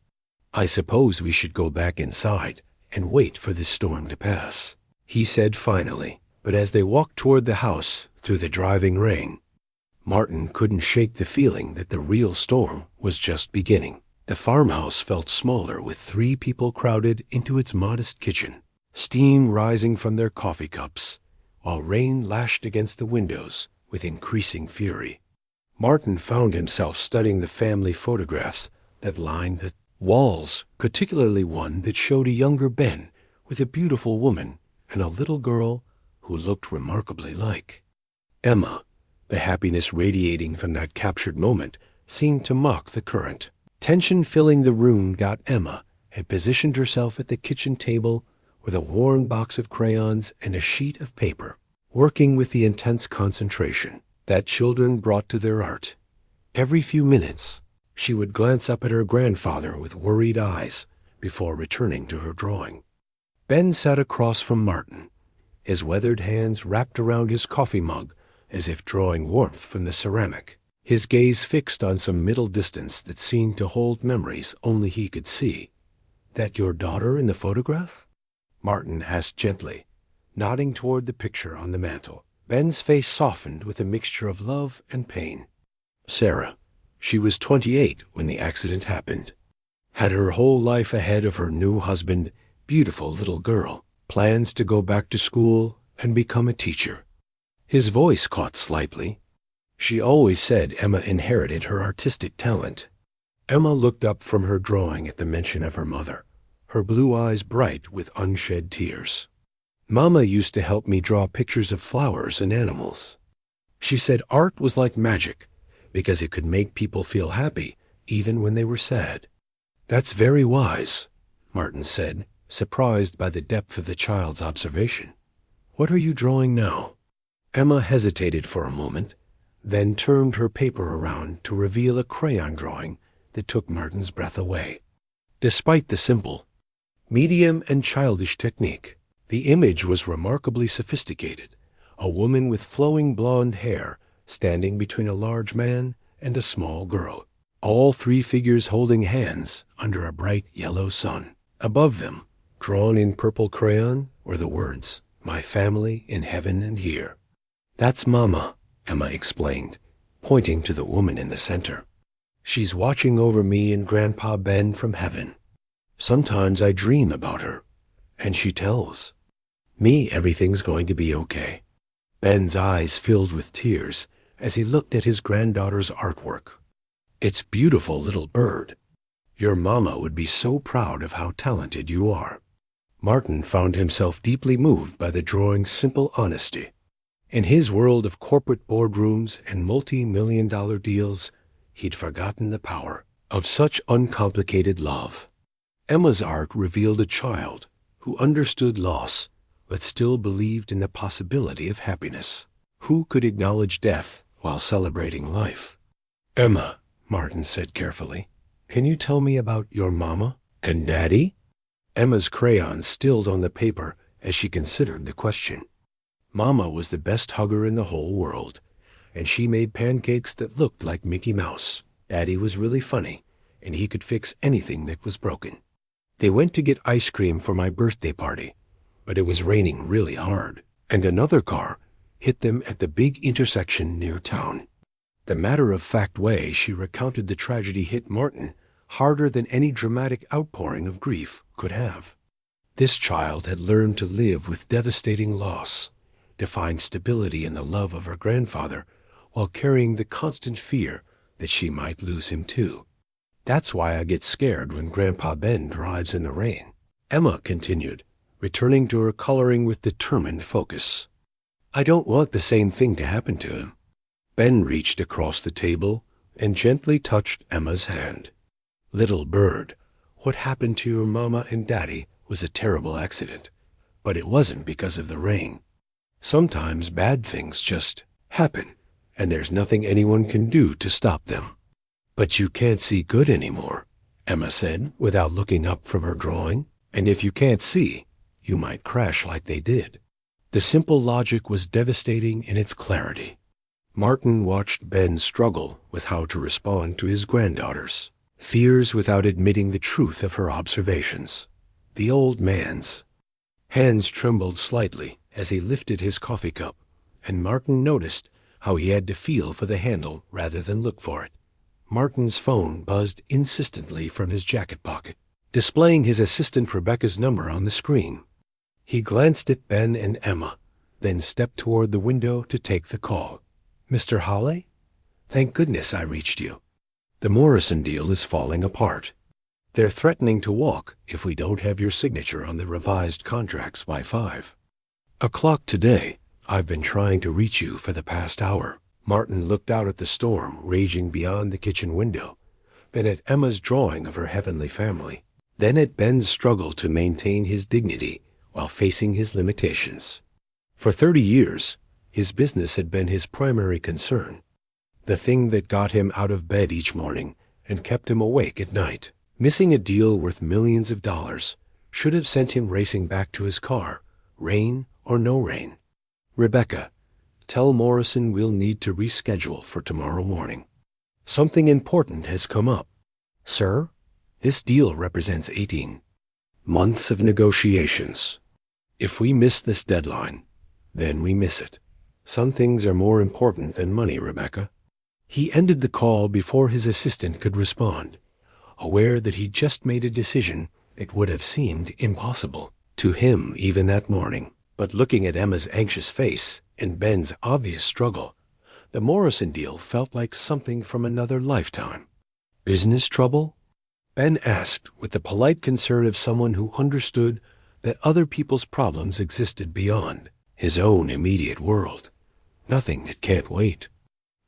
"I suppose we should go back inside and wait for this storm to pass," he said finally. But as they walked toward the house through the driving rain, Martin couldn't shake the feeling that the real storm was just beginning. The farmhouse felt smaller with 3 people crowded into its modest kitchen, steam rising from their coffee cups, while rain lashed against the windows with increasing fury. Martin found himself studying the family photographs that lined the walls, particularly one that showed a younger Ben with a beautiful woman and a little girl who looked remarkably like Emma. The happiness radiating from that captured moment seemed to mock the current. Tension filling the room got Emma had positioned herself at the kitchen table with a worn box of crayons and a sheet of paper, working with the intense concentration that children brought to their art. Every few minutes, she would glance up at her grandfather with worried eyes before returning to her drawing. Ben sat across from Martin, his weathered hands wrapped around his coffee mug as if drawing warmth from the ceramic, his gaze fixed on some middle distance that seemed to hold memories only he could see. "That your daughter in the photograph?" Martin asked gently, nodding toward the picture on the mantel. Ben's face softened with a mixture of love and pain. "Sarah. She was 28 when the accident happened. Had her whole life ahead of her new husband, beautiful little girl, plans to go back to school and become a teacher." His voice caught slightly. "She always said Emma inherited her artistic talent." Emma looked up from her drawing at the mention of her mother, her blue eyes bright with unshed tears. "Mama used to help me draw pictures of flowers and animals. She said art was like magic because it could make people feel happy even when they were sad." "That's very wise," Martin said, surprised by the depth of the child's observation. "What are you drawing now?" Emma hesitated for a moment, then turned her paper around to reveal a crayon drawing that took Martin's breath away. Despite the simple, medium and childish technique, the image was remarkably sophisticated. A woman with flowing blonde hair standing between a large man and a small girl, all 3 figures holding hands under a bright yellow sun. Above them, drawn in purple crayon, were the words, "My family in heaven and here." "That's Mama," Emma explained, pointing to the woman in the center. "She's watching over me and Grandpa Ben from heaven. Sometimes I dream about her, and she tells me everything's going to be okay." Ben's eyes filled with tears as he looked at his granddaughter's artwork. "It's beautiful, little bird. Your mama would be so proud of how talented you are." Martin found himself deeply moved by the drawing's simple honesty. In his world of corporate boardrooms and multi-million-dollar deals, he'd forgotten the power of such uncomplicated love. Emma's art revealed a child who understood loss but still believed in the possibility of happiness, who could acknowledge death while celebrating life. "Emma," Martin said carefully, "can you tell me about your mama and daddy?" Emma's crayon stilled on the paper as she considered the question. Mama was the best hugger in the whole world, and she made pancakes that looked like Mickey Mouse. Daddy was really funny, and he could fix anything that was broken. They went to get ice cream for my birthday party, but it was raining really hard, and another car hit them at the big intersection near town. The matter-of-fact way she recounted the tragedy hit Martin harder than any dramatic outpouring of grief could have. This child had learned to live with devastating loss, to find stability in the love of her grandfather, while carrying the constant fear that she might lose him too. "That's why I get scared when Grandpa Ben drives in the rain," Emma continued, returning to her coloring with determined focus. "I don't want the same thing to happen to him." Ben reached across the table and gently touched Emma's hand. "Little bird, what happened to your mama and daddy was a terrible accident, but it wasn't because of the rain. Sometimes bad things just happen, and there's nothing anyone can do to stop them." "But you can't see good anymore," Emma said without looking up from her drawing. "And if you can't see, you might crash like they did." The simple logic was devastating in its clarity. Martin watched Ben struggle with how to respond to his granddaughters. Fears without admitting the truth of her observations. The old man's hands trembled slightly as he lifted his coffee cup, and Martin noticed how he had to feel for the handle rather than look for it. Martin's phone buzzed insistently from his jacket pocket, displaying his assistant Rebecca's number on the screen. He glanced at Ben and Emma, then stepped toward the window to take the call. "Mr. Hale? Thank goodness I reached you. The Morrison deal is falling apart. They're threatening to walk if we don't have your signature on the revised contracts by 5:00 today. I've been trying to reach you for the past hour." Martin looked out at the storm raging beyond the kitchen window, then at Emma's drawing of her heavenly family, then at Ben's struggle to maintain his dignity while facing his limitations. For 30 years, his business had been his primary concern, the thing that got him out of bed each morning and kept him awake at night. Missing a deal worth millions of dollars should have sent him racing back to his car, rain or no rain. "Rebecca, tell Morrison we'll need to reschedule for tomorrow morning. Something important has come up." "Sir?" "This deal represents 18 months of negotiations. If we miss this deadline, then we miss it. Some things are more important than money, Rebecca." He ended the call before his assistant could respond, aware that he'd just made a decision that would have seemed impossible to him even that morning. But looking at Emma's anxious face and Ben's obvious struggle, the Morrison deal felt like something from another lifetime. "Business trouble?" Ben asked with the polite concern of someone who understood that other people's problems existed beyond his own immediate world. Nothing that can't wait.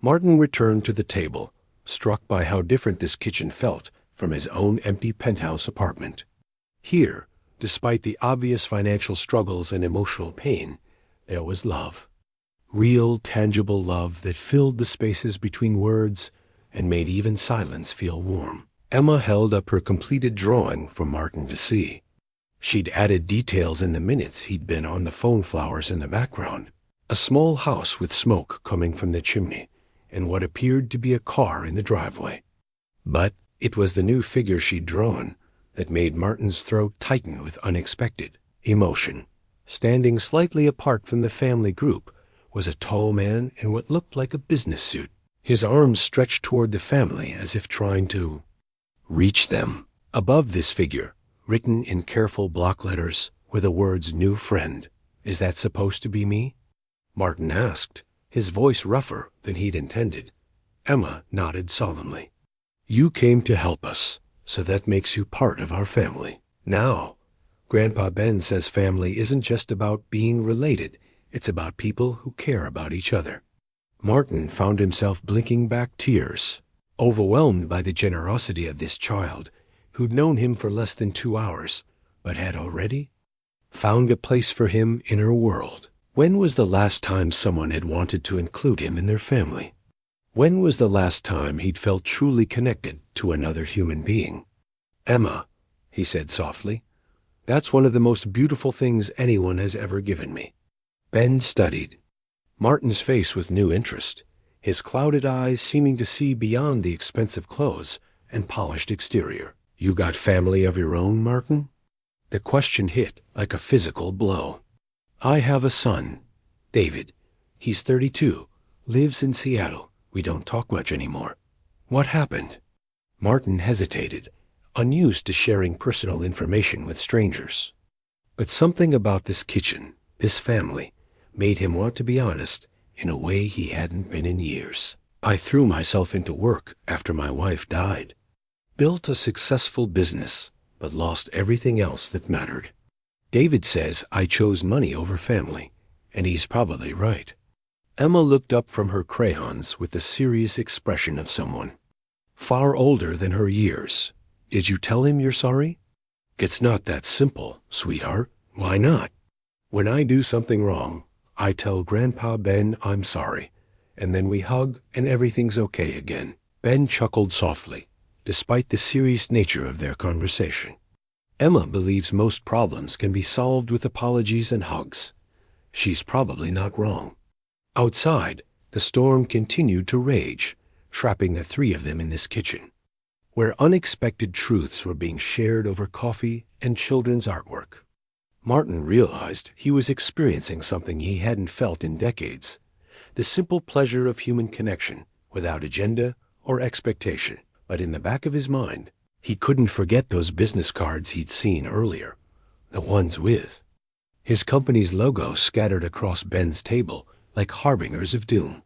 Martin returned to the table, struck by how different this kitchen felt from his own empty penthouse apartment. Here, despite the obvious financial struggles and emotional pain, there was love. Real, tangible love that filled the spaces between words and made even silence feel warm. Emma held up her completed drawing for Martin to see. She'd added details in the minutes he'd been on the phone flowers in the background. A small house with smoke coming from the chimney, and what appeared to be a car in the driveway. But it was the new figure she'd drawn that made Martin's throat tighten with unexpected emotion. Standing slightly apart from the family group was a tall man in what looked like a business suit. His arms stretched toward the family as if trying to reach them. Above this figure, written in careful block letters, were the words "New Friend." "Is that supposed to be me?" Martin asked, his voice rougher than he'd intended. Emma nodded solemnly. "You came to help us, so that makes you part of our family. Now, Grandpa Ben says family isn't just about being related, it's about people who care about each other." Martin found himself blinking back tears, overwhelmed by the generosity of this child, who'd known him for less than 2 hours, but had already found a place for him in her world. When was the last time someone had wanted to include him in their family? When was the last time he'd felt truly connected to another human being? "Emma," he said softly, "that's one of the most beautiful things anyone has ever given me." Ben studied Martin's face with new interest, his clouded eyes seeming to see beyond the expensive clothes and polished exterior. "You got family of your own, Martin?" The question hit like a physical blow. "I have a son, David. He's 32, lives in Seattle. We don't talk much anymore. What happened? Martin hesitated, unused to sharing personal information with strangers. But something about this kitchen, this family, made him want to be honest in a way he hadn't been in years. I threw myself into work after my wife died. Built a successful business, but lost everything else that mattered. David says I chose money over family, and he's probably right. Emma looked up from her crayons with the serious expression of someone far older than her years. Did you tell him you're sorry? It's not that simple, sweetheart. Why not? When I do something wrong, I tell Grandpa Ben I'm sorry, and then we hug and everything's okay again. Ben chuckled softly, despite the serious nature of their conversation. Emma believes most problems can be solved with apologies and hugs. She's probably not wrong. Outside, the storm continued to rage, trapping the three of them in this kitchen, where unexpected truths were being shared over coffee and children's artwork. Martin realized he was experiencing something he hadn't felt in decades, the simple pleasure of human connection without agenda or expectation. But in the back of his mind, he couldn't forget those business cards he'd seen earlier, the ones with his company's logo scattered across Ben's table like harbingers of doom.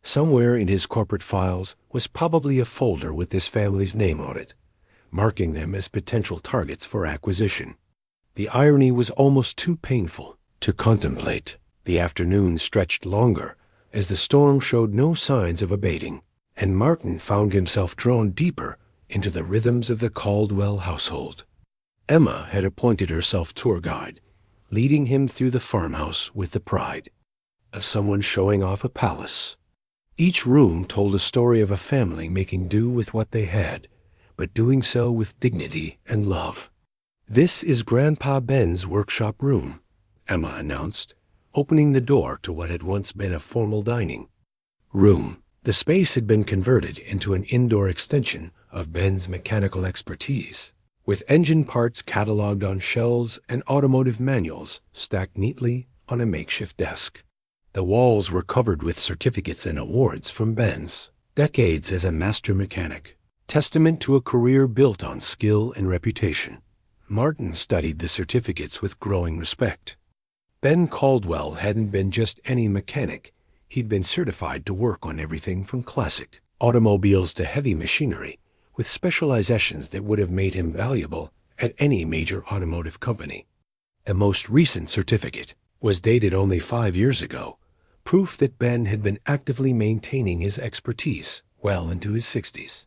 Somewhere in his corporate files was probably a folder with this family's name on it, marking them as potential targets for acquisition. The irony was almost too painful to contemplate. The afternoon stretched longer as the storm showed no signs of abating, and Martin found himself drawn deeper into the rhythms of the Caldwell household. Emma had appointed herself tour guide, leading him through the farmhouse with the pride of someone showing off a palace. Each room told a story of a family making do with what they had, but doing so with dignity and love. This is Grandpa Ben's workshop room, Emma announced, opening the door to what had once been a formal dining room. The space had been converted into an indoor extension of Ben's mechanical expertise, with engine parts cataloged on shelves and automotive manuals stacked neatly on a makeshift desk. The walls were covered with certificates and awards from Ben's decades as a master mechanic, testament to a career built on skill and reputation. Martin studied the certificates with growing respect. Ben Caldwell hadn't been just any mechanic. He'd been certified to work on everything from classic automobiles to heavy machinery, with specializations that would have made him valuable at any major automotive company. A most recent certificate was dated only 5 years ago, proof that Ben had been actively maintaining his expertise well into his 60s.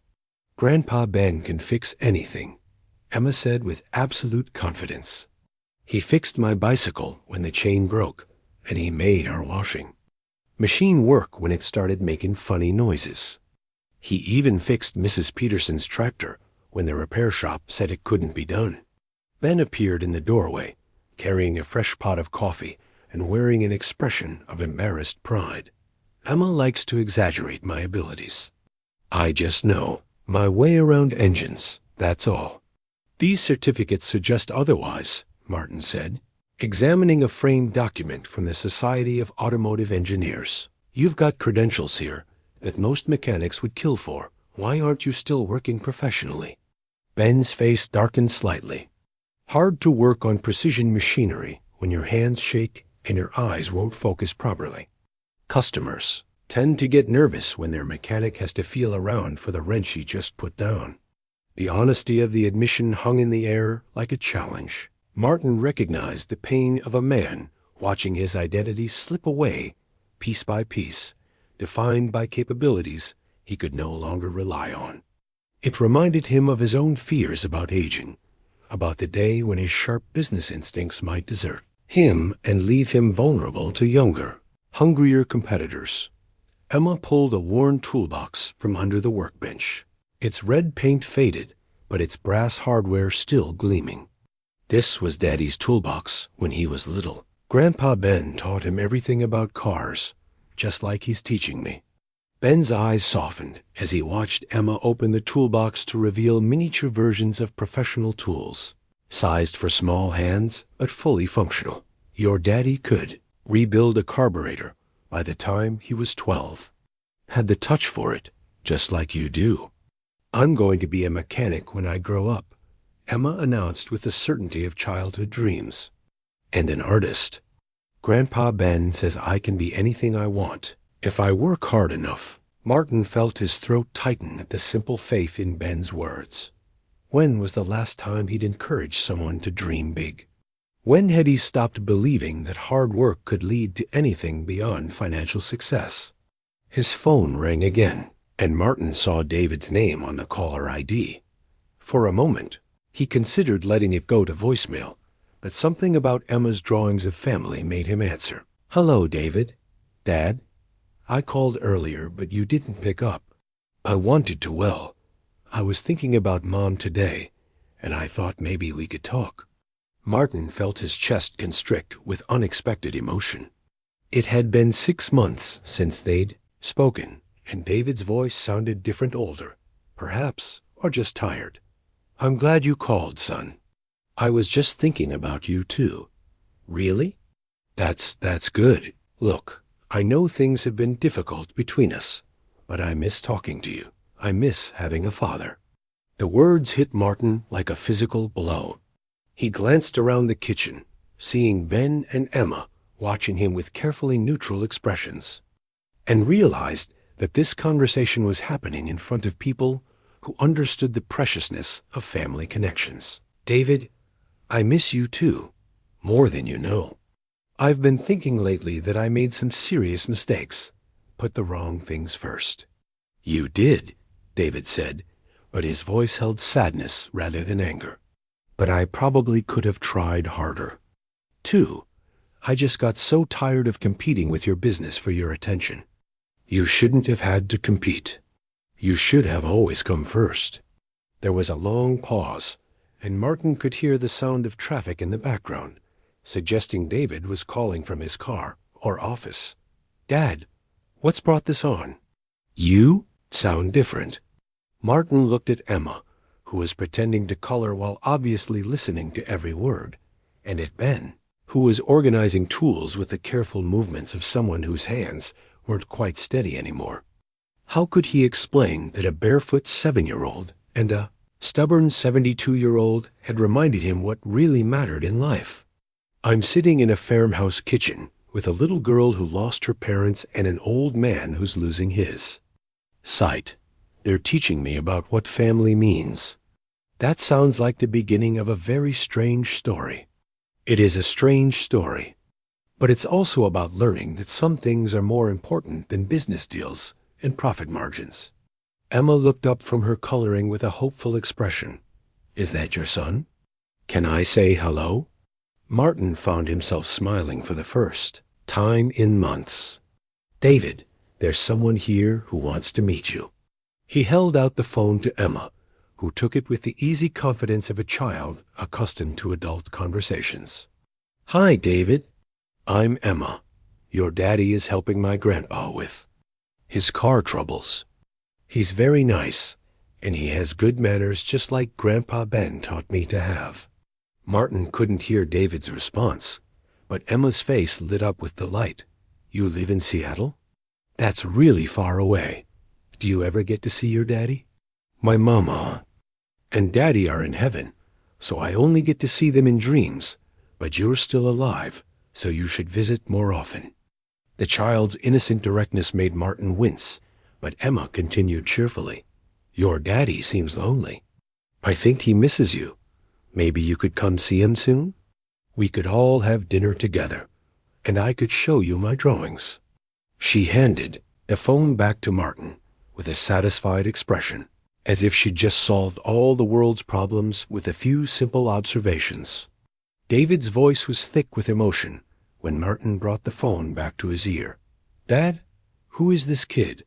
Grandpa Ben can fix anything, Emma said with absolute confidence. He fixed my bicycle when the chain broke, and he made our washing machine work when it started making funny noises. He even fixed Mrs. Peterson's tractor when the repair shop said it couldn't be done. Ben appeared in the doorway, carrying a fresh pot of coffee and wearing an expression of embarrassed pride. Emma likes to exaggerate my abilities. I just know my way around engines, that's all. These certificates suggest otherwise, Martin said, examining a framed document from the Society of Automotive Engineers. You've got credentials here that most mechanics would kill for. Why aren't you still working professionally? Ben's face darkened slightly. Hard to work on precision machinery when your hands shake and your eyes won't focus properly. Customers tend to get nervous when their mechanic has to feel around for the wrench he just put down. The honesty of the admission hung in the air like a challenge. Martin recognized the pain of a man watching his identity slip away, piece by piece, defined by capabilities he could no longer rely on. It reminded him of his own fears about aging, about the day when his sharp business instincts might desert him and leave him vulnerable to younger, hungrier competitors. Emma pulled a worn toolbox from under the workbench, its red paint faded, but its brass hardware still gleaming. This was Daddy's toolbox when he was little. Grandpa Ben taught him everything about cars, just like he's teaching me. Ben's eyes softened as he watched Emma open the toolbox to reveal miniature versions of professional tools, sized for small hands but fully functional. Your daddy could rebuild a carburetor by the time he was 12. had the touch for it, just like you do. I'm going to be a mechanic when I grow up, Emma announced with the certainty of childhood dreams. And an artist. Grandpa Ben says I can be anything I want, if I work hard enough. Martin felt his throat tighten at the simple faith in Ben's words. When was the last time he'd encouraged someone to dream big? When had he stopped believing that hard work could lead to anything beyond financial success? His phone rang again, and Martin saw David's name on the caller ID. For a moment, he considered letting it go to voicemail, but something about Emma's drawings of family made him answer. Hello, David. Dad? I called earlier, but you didn't pick up. I wanted to, well. I was thinking about Mom today, and I thought maybe we could talk. Martin felt his chest constrict with unexpected emotion. It had been 6 months since they'd spoken, and David's voice sounded different, older, perhaps, or just tired. I'm glad you called, son. I was just thinking about you, too. Really? That's good. Look, I know things have been difficult between us, but I miss talking to you. I miss having a father. The words hit Martin like a physical blow. He glanced around the kitchen, seeing Ben and Emma watching him with carefully neutral expressions, and realized that this conversation was happening in front of people who understood the preciousness of family connections. David, I miss you too, more than you know. I've been thinking lately that I made some serious mistakes, put the wrong things first. You did, David said, but his voice held sadness rather than anger. But I probably could have tried harder. 2, I just got so tired of competing with your business for your attention. You shouldn't have had to compete. You should have always come first. There was a long pause, and Martin could hear the sound of traffic in the background, suggesting David was calling from his car or office. Dad, what's brought this on? You sound different. Martin looked at Emma, who was pretending to color while obviously listening to every word, and at Ben, who was organizing tools with the careful movements of someone whose hands weren't quite steady anymore. How could he explain that a barefoot 7-year-old and a stubborn 72-year-old had reminded him what really mattered in life? I'm sitting in a farmhouse kitchen with a little girl who lost her parents and an old man who's losing his sight. They're teaching me about what family means. That sounds like the beginning of a very strange story. It is a strange story, but it's also about learning that some things are more important than business deals and profit margins. Emma looked up from her coloring with a hopeful expression. Is that your son? Can I say hello? Martin found himself smiling for the first time in months. David, there's someone here who wants to meet you. He held out the phone to Emma, who took it with the easy confidence of a child accustomed to adult conversations. Hi, David. I'm Emma. Your daddy is helping my grandpa with his car troubles. He's very nice, and he has good manners just like Grandpa Ben taught me to have. Martin couldn't hear David's response, but Emma's face lit up with delight. You live in Seattle? That's really far away. Do you ever get to see your daddy? My mama and daddy are in heaven, so I only get to see them in dreams, but you're still alive, so you should visit more often. The child's innocent directness made Martin wince, but Emma continued cheerfully. Your daddy seems lonely. I think he misses you. Maybe you could come see him soon? We could all have dinner together, and I could show you my drawings. She handed the phone back to Martin with a satisfied expression, as if she'd just solved all the world's problems with a few simple observations. David's voice was thick with emotion when Martin brought the phone back to his ear. Dad, who is this kid?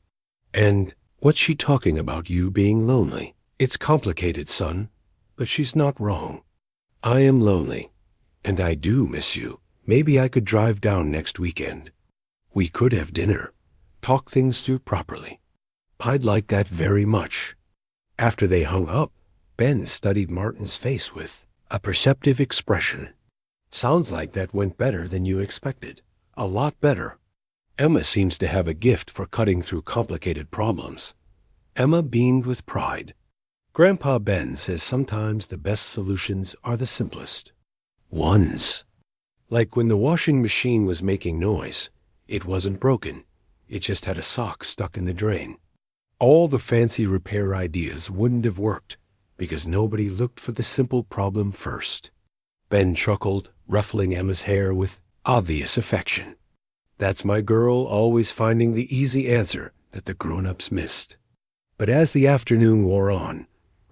And what's she talking about you being lonely? It's complicated, son, but she's not wrong. I am lonely, and I do miss you. Maybe I could drive down next weekend. We could have dinner, talk things through properly. I'd like that very much. After they hung up, Ben studied Martin's face with a perceptive expression. Sounds like that went better than you expected. A lot better. Emma seems to have a gift for cutting through complicated problems. Emma beamed with pride. Grandpa Ben says sometimes the best solutions are the simplest ones. Like when the washing machine was making noise, it wasn't broken. It just had a sock stuck in the drain. All the fancy repair ideas wouldn't have worked because nobody looked for the simple problem first. Ben chuckled, ruffling Emma's hair with obvious affection. That's my girl always finding the easy answer that the grown-ups missed. But as the afternoon wore on,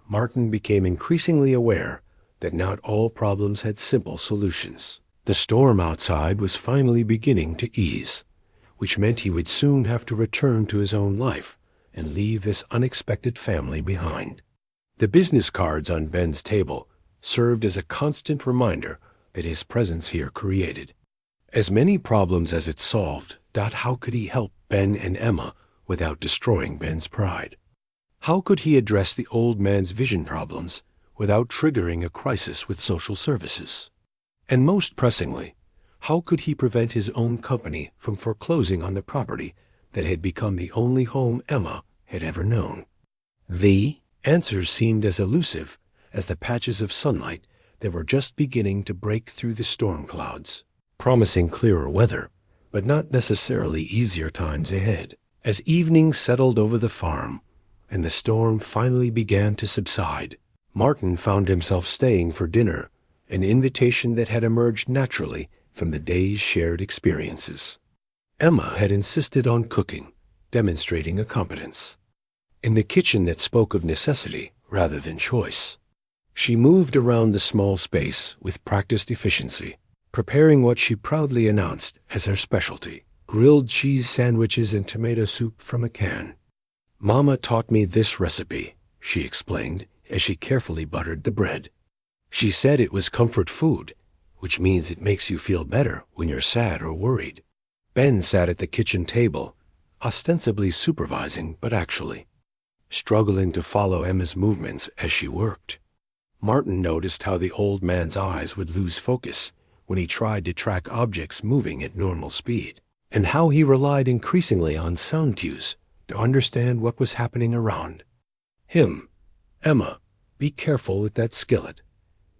Martin became increasingly aware that not all problems had simple solutions. The storm outside was finally beginning to ease, which meant he would soon have to return to his own life and leave this unexpected family behind. The business cards on Ben's table served as a constant reminder that his presence here created as many problems as it solved. How could he help Ben and Emma without destroying Ben's pride? How could he address the old man's vision problems without triggering a crisis with social services? And most pressingly, how could he prevent his own company from foreclosing on the property that had become the only home Emma had ever known? The answers seemed as elusive as the patches of sunlight that were just beginning to break through the storm clouds, promising clearer weather, but not necessarily easier times ahead. As evening settled over the farm and the storm finally began to subside, Martin found himself staying for dinner, an invitation that had emerged naturally from the day's shared experiences. Emma had insisted on cooking, demonstrating a competence in the kitchen that spoke of necessity rather than choice. She moved around the small space with practiced efficiency, preparing what she proudly announced as her specialty: grilled cheese sandwiches and tomato soup from a can. "Mama taught me this recipe," she explained as she carefully buttered the bread. "She said it was comfort food, which means it makes you feel better when you're sad or worried." Ben sat at the kitchen table, ostensibly supervising, but actually struggling to follow Emma's movements as she worked. Martin noticed how the old man's eyes would lose focus when he tried to track objects moving at normal speed, and how he relied increasingly on sound cues to understand what was happening around him. "Emma, be careful with that skillet,"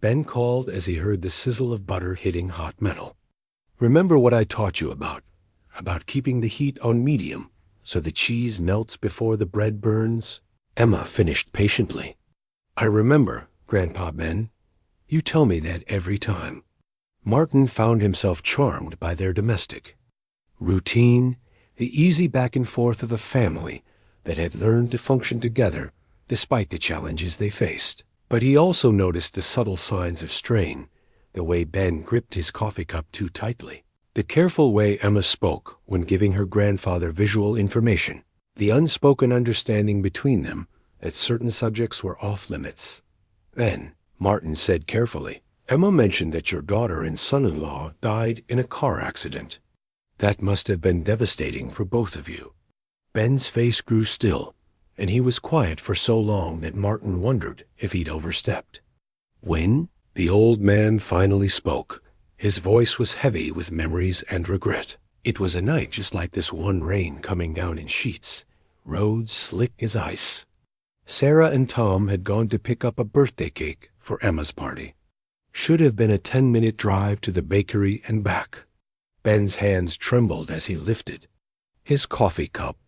Ben called as he heard the sizzle of butter hitting hot metal. "Remember what I taught you about keeping the heat on medium so the cheese melts before the bread burns?" Emma finished patiently. "I remember, Grandpa Ben. You tell me that every time." Martin found himself charmed by their domestic routine, the easy back and forth of a family that had learned to function together despite the challenges they faced. But he also noticed the subtle signs of strain, the way Ben gripped his coffee cup too tightly, the careful way Emma spoke when giving her grandfather visual information, the unspoken understanding between them that certain subjects were off limits. Then Martin said carefully, "Emma mentioned that your daughter and son-in-law died in a car accident. That must have been devastating for both of you." Ben's face grew still, and he was quiet for so long that Martin wondered if he'd overstepped. "When?" The old man finally spoke. His voice was heavy with memories and regret. "It was a night just like this one, rain coming down in sheets, roads slick as ice. Sarah and Tom had gone to pick up a birthday cake for Emma's party. Should have been a 10-minute drive to the bakery and back." Ben's hands trembled as he lifted his coffee cup.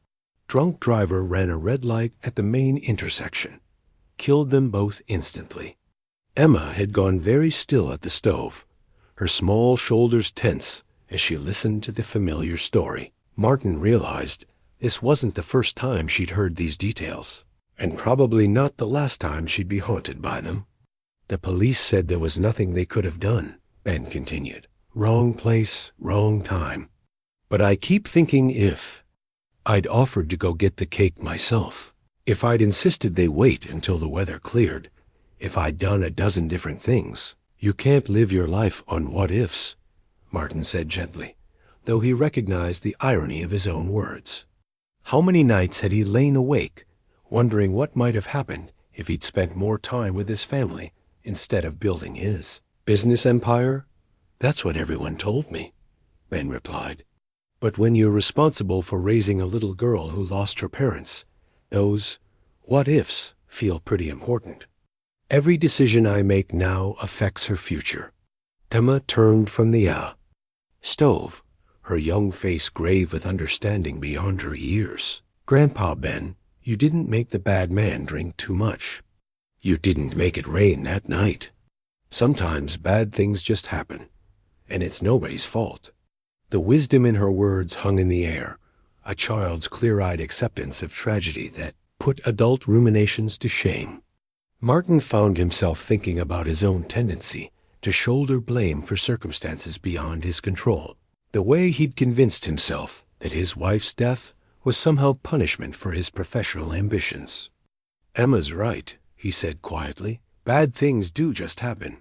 Drunk driver ran a red light at the main intersection. Killed them both instantly. Emma had gone very still at the stove, her small shoulders tense as she listened to the familiar story. Martin realized this wasn't the first time she'd heard these details, and probably not the last time she'd be haunted by them. "The police said there was nothing they could have done," Ben continued. "Wrong place, wrong time. But I keep thinking if I'd offered to go get the cake myself, if I'd insisted they wait until the weather cleared, if I'd done a dozen different things." "You can't live your life on what-ifs," Martin said gently, though he recognized the irony of his own words. How many nights had he lain awake, wondering what might have happened if he'd spent more time with his family instead of building his business empire? "That's what everyone told me," Ben replied. But when you're responsible for raising a little girl who lost her parents, those what-ifs feel pretty important. Every decision I make now affects her future. Emma turned from the stove, her young face grave with understanding beyond her years. Grandpa Ben, you didn't make the bad man drink too much. You didn't make it rain that night. Sometimes bad things just happen, and it's nobody's fault. The wisdom in her words hung in the air, a child's clear-eyed acceptance of tragedy that put adult ruminations to shame. Martin found himself thinking about his own tendency to shoulder blame for circumstances beyond his control. The way he'd convinced himself that his wife's death was somehow punishment for his professional ambitions. Emma's right, he said quietly. Bad things do just happen.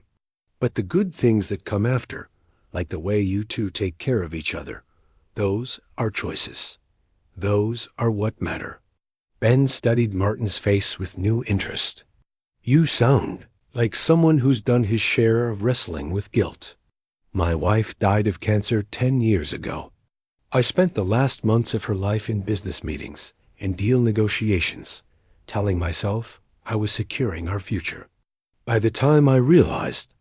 But the good things that come after, like the way you two take care of each other, those are choices. Those are what matter. Ben studied Martin's face with new interest. You sound like someone who's done his share of wrestling with guilt. My wife died of cancer 10 years ago. I spent the last months of her life in business meetings and deal negotiations, telling myself I was securing our future. By the time I realized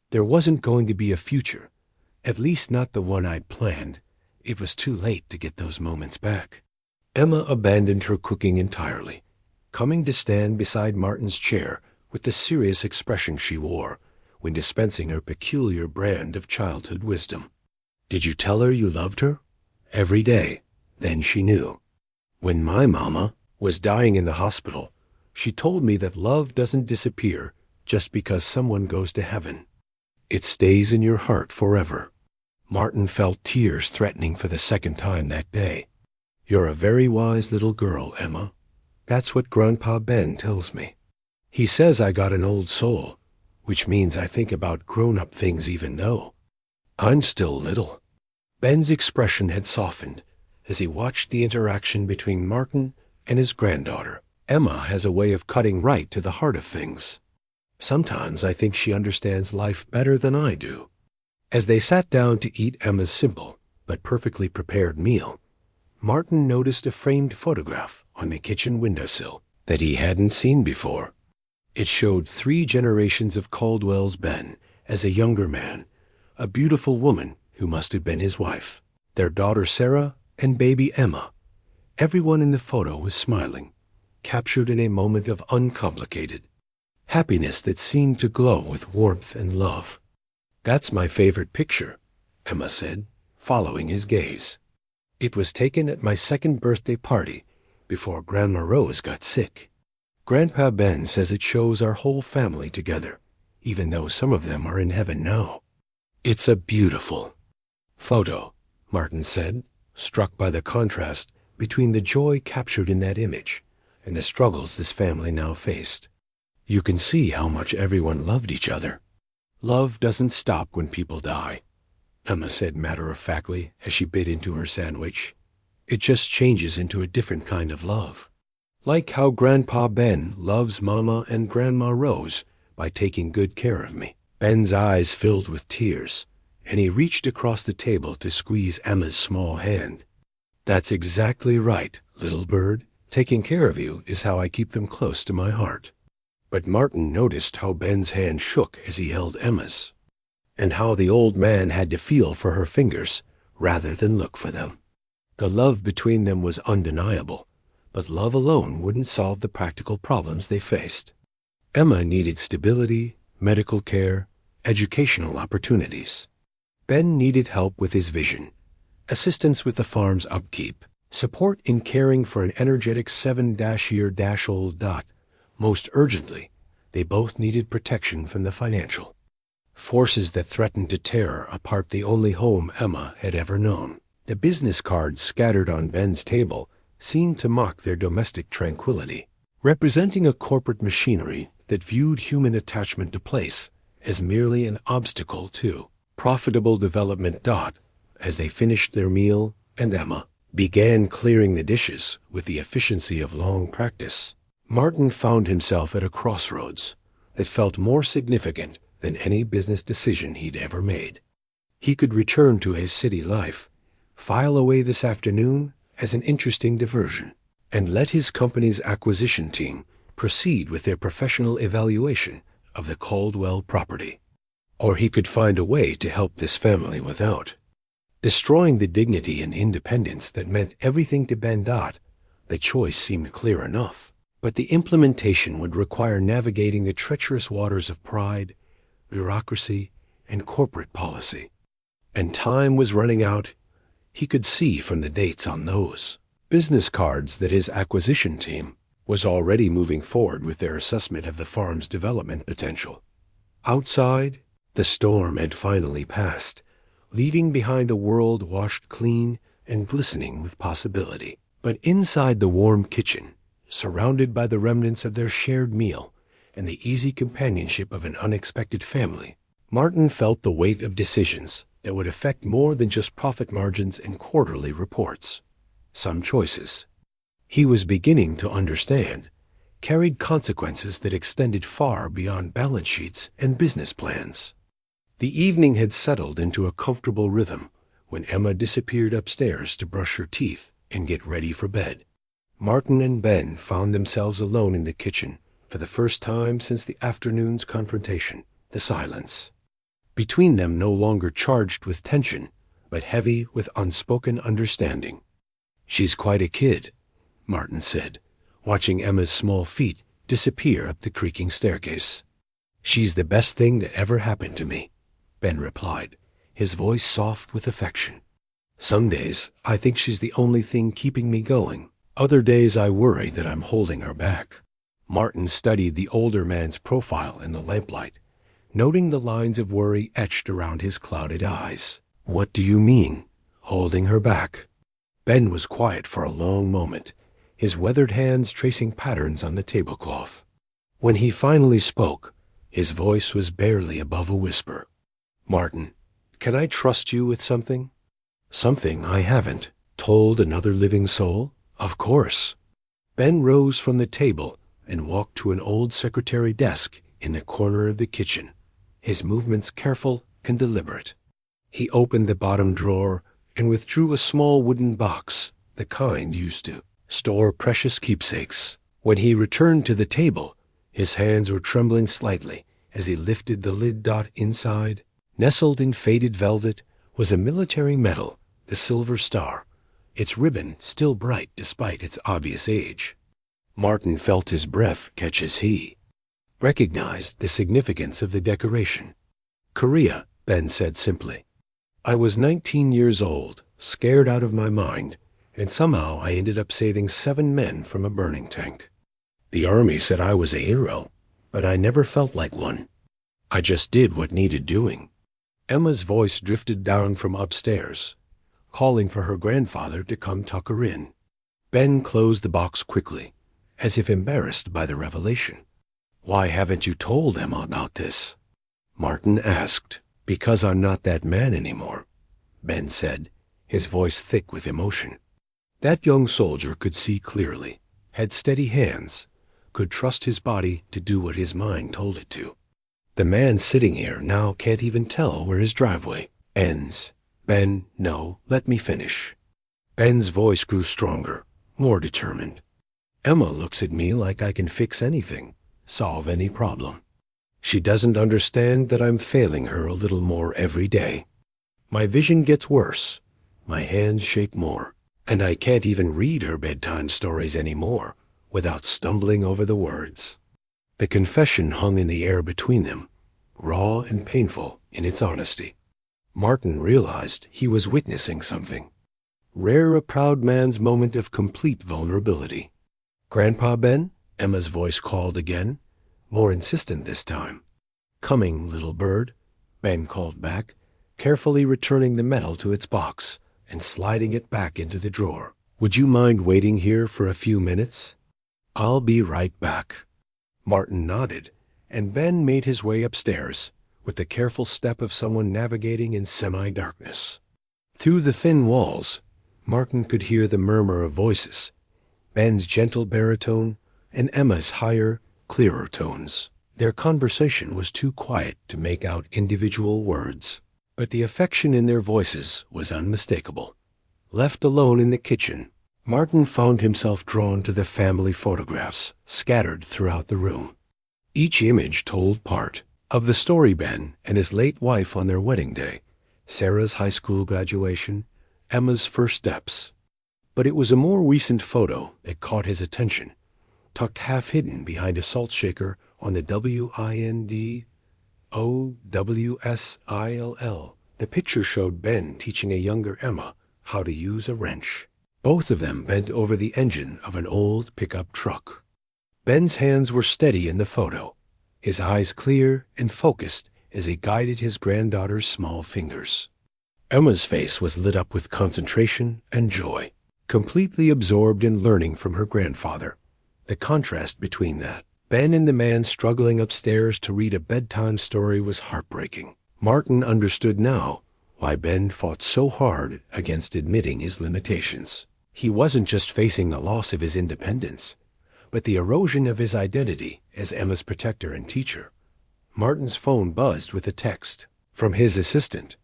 there wasn't going to be a future, at least not the one I'd planned, it was too late to get those moments back. Emma abandoned her cooking entirely, coming to stand beside Martin's chair with the serious expression she wore when dispensing her peculiar brand of childhood wisdom. Did you tell her you loved her? Every day. Then she knew. When my mama was dying in the hospital, she told me that love doesn't disappear just because someone goes to heaven. It stays in your heart forever. Martin felt tears threatening for the second time that day. You're a very wise little girl, Emma. That's what Grandpa Ben tells me. He says I got an old soul, which means I think about grown-up things even though I'm still little. Ben's expression had softened as he watched the interaction between Martin and his granddaughter. Emma has a way of cutting right to the heart of things. Sometimes I think she understands life better than I do. As they sat down to eat Emma's simple but perfectly prepared meal, Martin noticed a framed photograph on the kitchen windowsill that he hadn't seen before. It showed 3 generations of Caldwell's Ben as a younger man, a beautiful woman who must have been his wife, their daughter Sarah, and baby Emma. Everyone in the photo was smiling, captured in a moment of uncomplicated happiness that seemed to glow with warmth and love. That's my favorite picture, Emma said, following his gaze. It was taken at my 2nd birthday party before Grandma Rose got sick. Grandpa Ben says it shows our whole family together, even though some of them are in heaven now. It's a beautiful photo, Martin said, struck by the contrast between the joy captured in that image and the struggles this family now faced. You can see how much everyone loved each other. Love doesn't stop when people die, Emma said matter-of-factly as she bit into her sandwich. It just changes into a different kind of love. Like how Grandpa Ben loves Mama and Grandma Rose by taking good care of me. Ben's eyes filled with tears, and he reached across the table to squeeze Emma's small hand. That's exactly right, little bird. Taking care of you is how I keep them close to my heart. But Martin noticed how Ben's hand shook as he held Emma's, and how the old man had to feel for her fingers rather than look for them. The love between them was undeniable, but love alone wouldn't solve the practical problems they faced. Emma needed stability, medical care, educational opportunities. Ben needed help with his vision, assistance with the farm's upkeep, support in caring for an energetic 7-year-old Dot. Most urgently, they both needed protection from the financial forces that threatened to tear apart the only home Emma had ever known. The business cards scattered on Ben's table seemed to mock their domestic tranquility, representing a corporate machinery that viewed human attachment to place as merely an obstacle to profitable development. As they finished their meal and Emma began clearing the dishes with the efficiency of long practice, Martin found himself at a crossroads that felt more significant than any business decision he'd ever made. He could return to his city life, file away this afternoon as an interesting diversion, and let his company's acquisition team proceed with their professional evaluation of the Caldwell property. Or he could find a way to help this family without. Destroying the dignity and independence that meant everything to Ben Dot, the choice seemed clear enough. But the implementation would require navigating the treacherous waters of pride, bureaucracy, and corporate policy. And time was running out. He could see from the dates on those business cards that his acquisition team was already moving forward with their assessment of the farm's development potential. Outside, the storm had finally passed, leaving behind a world washed clean and glistening with possibility. But inside the warm kitchen, surrounded by the remnants of their shared meal and the easy companionship of an unexpected family, Martin felt the weight of decisions that would affect more than just profit margins and quarterly reports. Some choices, he was beginning to understand, carried consequences that extended far beyond balance sheets and business plans. The evening had settled into a comfortable rhythm when Emma disappeared upstairs to brush her teeth and get ready for bed. Martin and Ben found themselves alone in the kitchen for the first time since the afternoon's confrontation. The silence between them no longer charged with tension, but heavy with unspoken understanding. "She's quite a kid," Martin said, watching Emma's small feet disappear up the creaking staircase. "She's the best thing that ever happened to me," Ben replied, his voice soft with affection. "Some days I think she's the only thing keeping me going. Other days I worry that I'm holding her back." Martin studied the older man's profile in the lamplight, noting the lines of worry etched around his clouded eyes. "What do you mean, holding her back?" Ben was quiet for a long moment, his weathered hands tracing patterns on the tablecloth. When he finally spoke, his voice was barely above a whisper. "Martin, can I trust you with something? Something I haven't told another living soul?" "Of course." Ben rose from the table and walked to an old secretary desk in the corner of the kitchen, his movements careful and deliberate. He opened the bottom drawer and withdrew a small wooden box, the kind used to store precious keepsakes. When he returned to the table, his hands were trembling slightly as he lifted the lid. Inside, nestled in faded velvet, was a military medal, the Silver Star, its ribbon still bright despite its obvious age. Martin felt his breath catch as he recognized the significance of the decoration. "Korea," Ben said simply. "I was 19 years old, scared out of my mind, and somehow I ended up saving 7 men from a burning tank. The Army said I was a hero, but I never felt like one. I just did what needed doing." Emma's voice drifted down from upstairs, calling for her grandfather to come tuck her in. Ben closed the box quickly, as if embarrassed by the revelation. "Why haven't you told Emma about this?" Martin asked. "Because I'm not that man anymore," Ben said, his voice thick with emotion. That young soldier could see clearly, had steady hands, could trust his body to do what his mind told it to. The man sitting here now can't even tell where his driveway ends. "Ben, no, let me finish." Ben's voice grew stronger, more determined. "Emma looks at me like I can fix anything, solve any problem. She doesn't understand that I'm failing her a little more every day. My vision gets worse, my hands shake more, and I can't even read her bedtime stories anymore without stumbling over the words." The confession hung in the air between them, raw and painful in its honesty. Martin realized he was witnessing something. Rare a proud man's moment of complete vulnerability. "Grandpa Ben?" Emma's voice called again, more insistent this time. "Coming, little bird," Ben called back, carefully returning the medal to its box and sliding it back into the drawer. "Would you mind waiting here for a few minutes?" "I'll be right back." Martin nodded, and Ben made his way upstairs with the careful step of someone navigating in semi-darkness. Through the thin walls, Martin could hear the murmur of voices, Ben's gentle baritone and Emma's higher, clearer tones. Their conversation was too quiet to make out individual words, but the affection in their voices was unmistakable. Left alone in the kitchen, Martin found himself drawn to the family photographs scattered throughout the room. Each image told part of the story: Ben and his late wife on their wedding day, Sarah's high school graduation, Emma's first steps. But it was a more recent photo that caught his attention, tucked half hidden behind a salt shaker on the WINDOWSILL. The picture showed Ben teaching a younger Emma how to use a wrench. Both of them bent over the engine of an old pickup truck. Ben's hands were steady in the photo, his eyes clear and focused as he guided his granddaughter's small fingers. Emma's face was lit up with concentration and joy, completely absorbed in learning from her grandfather. The contrast between that, Ben and the man struggling upstairs to read a bedtime story, was heartbreaking. Martin understood now why Ben fought so hard against admitting his limitations. He wasn't just facing the loss of his independence, but the erosion of his identity as Emma's protector and teacher. Martin's phone buzzed with a text from his assistant.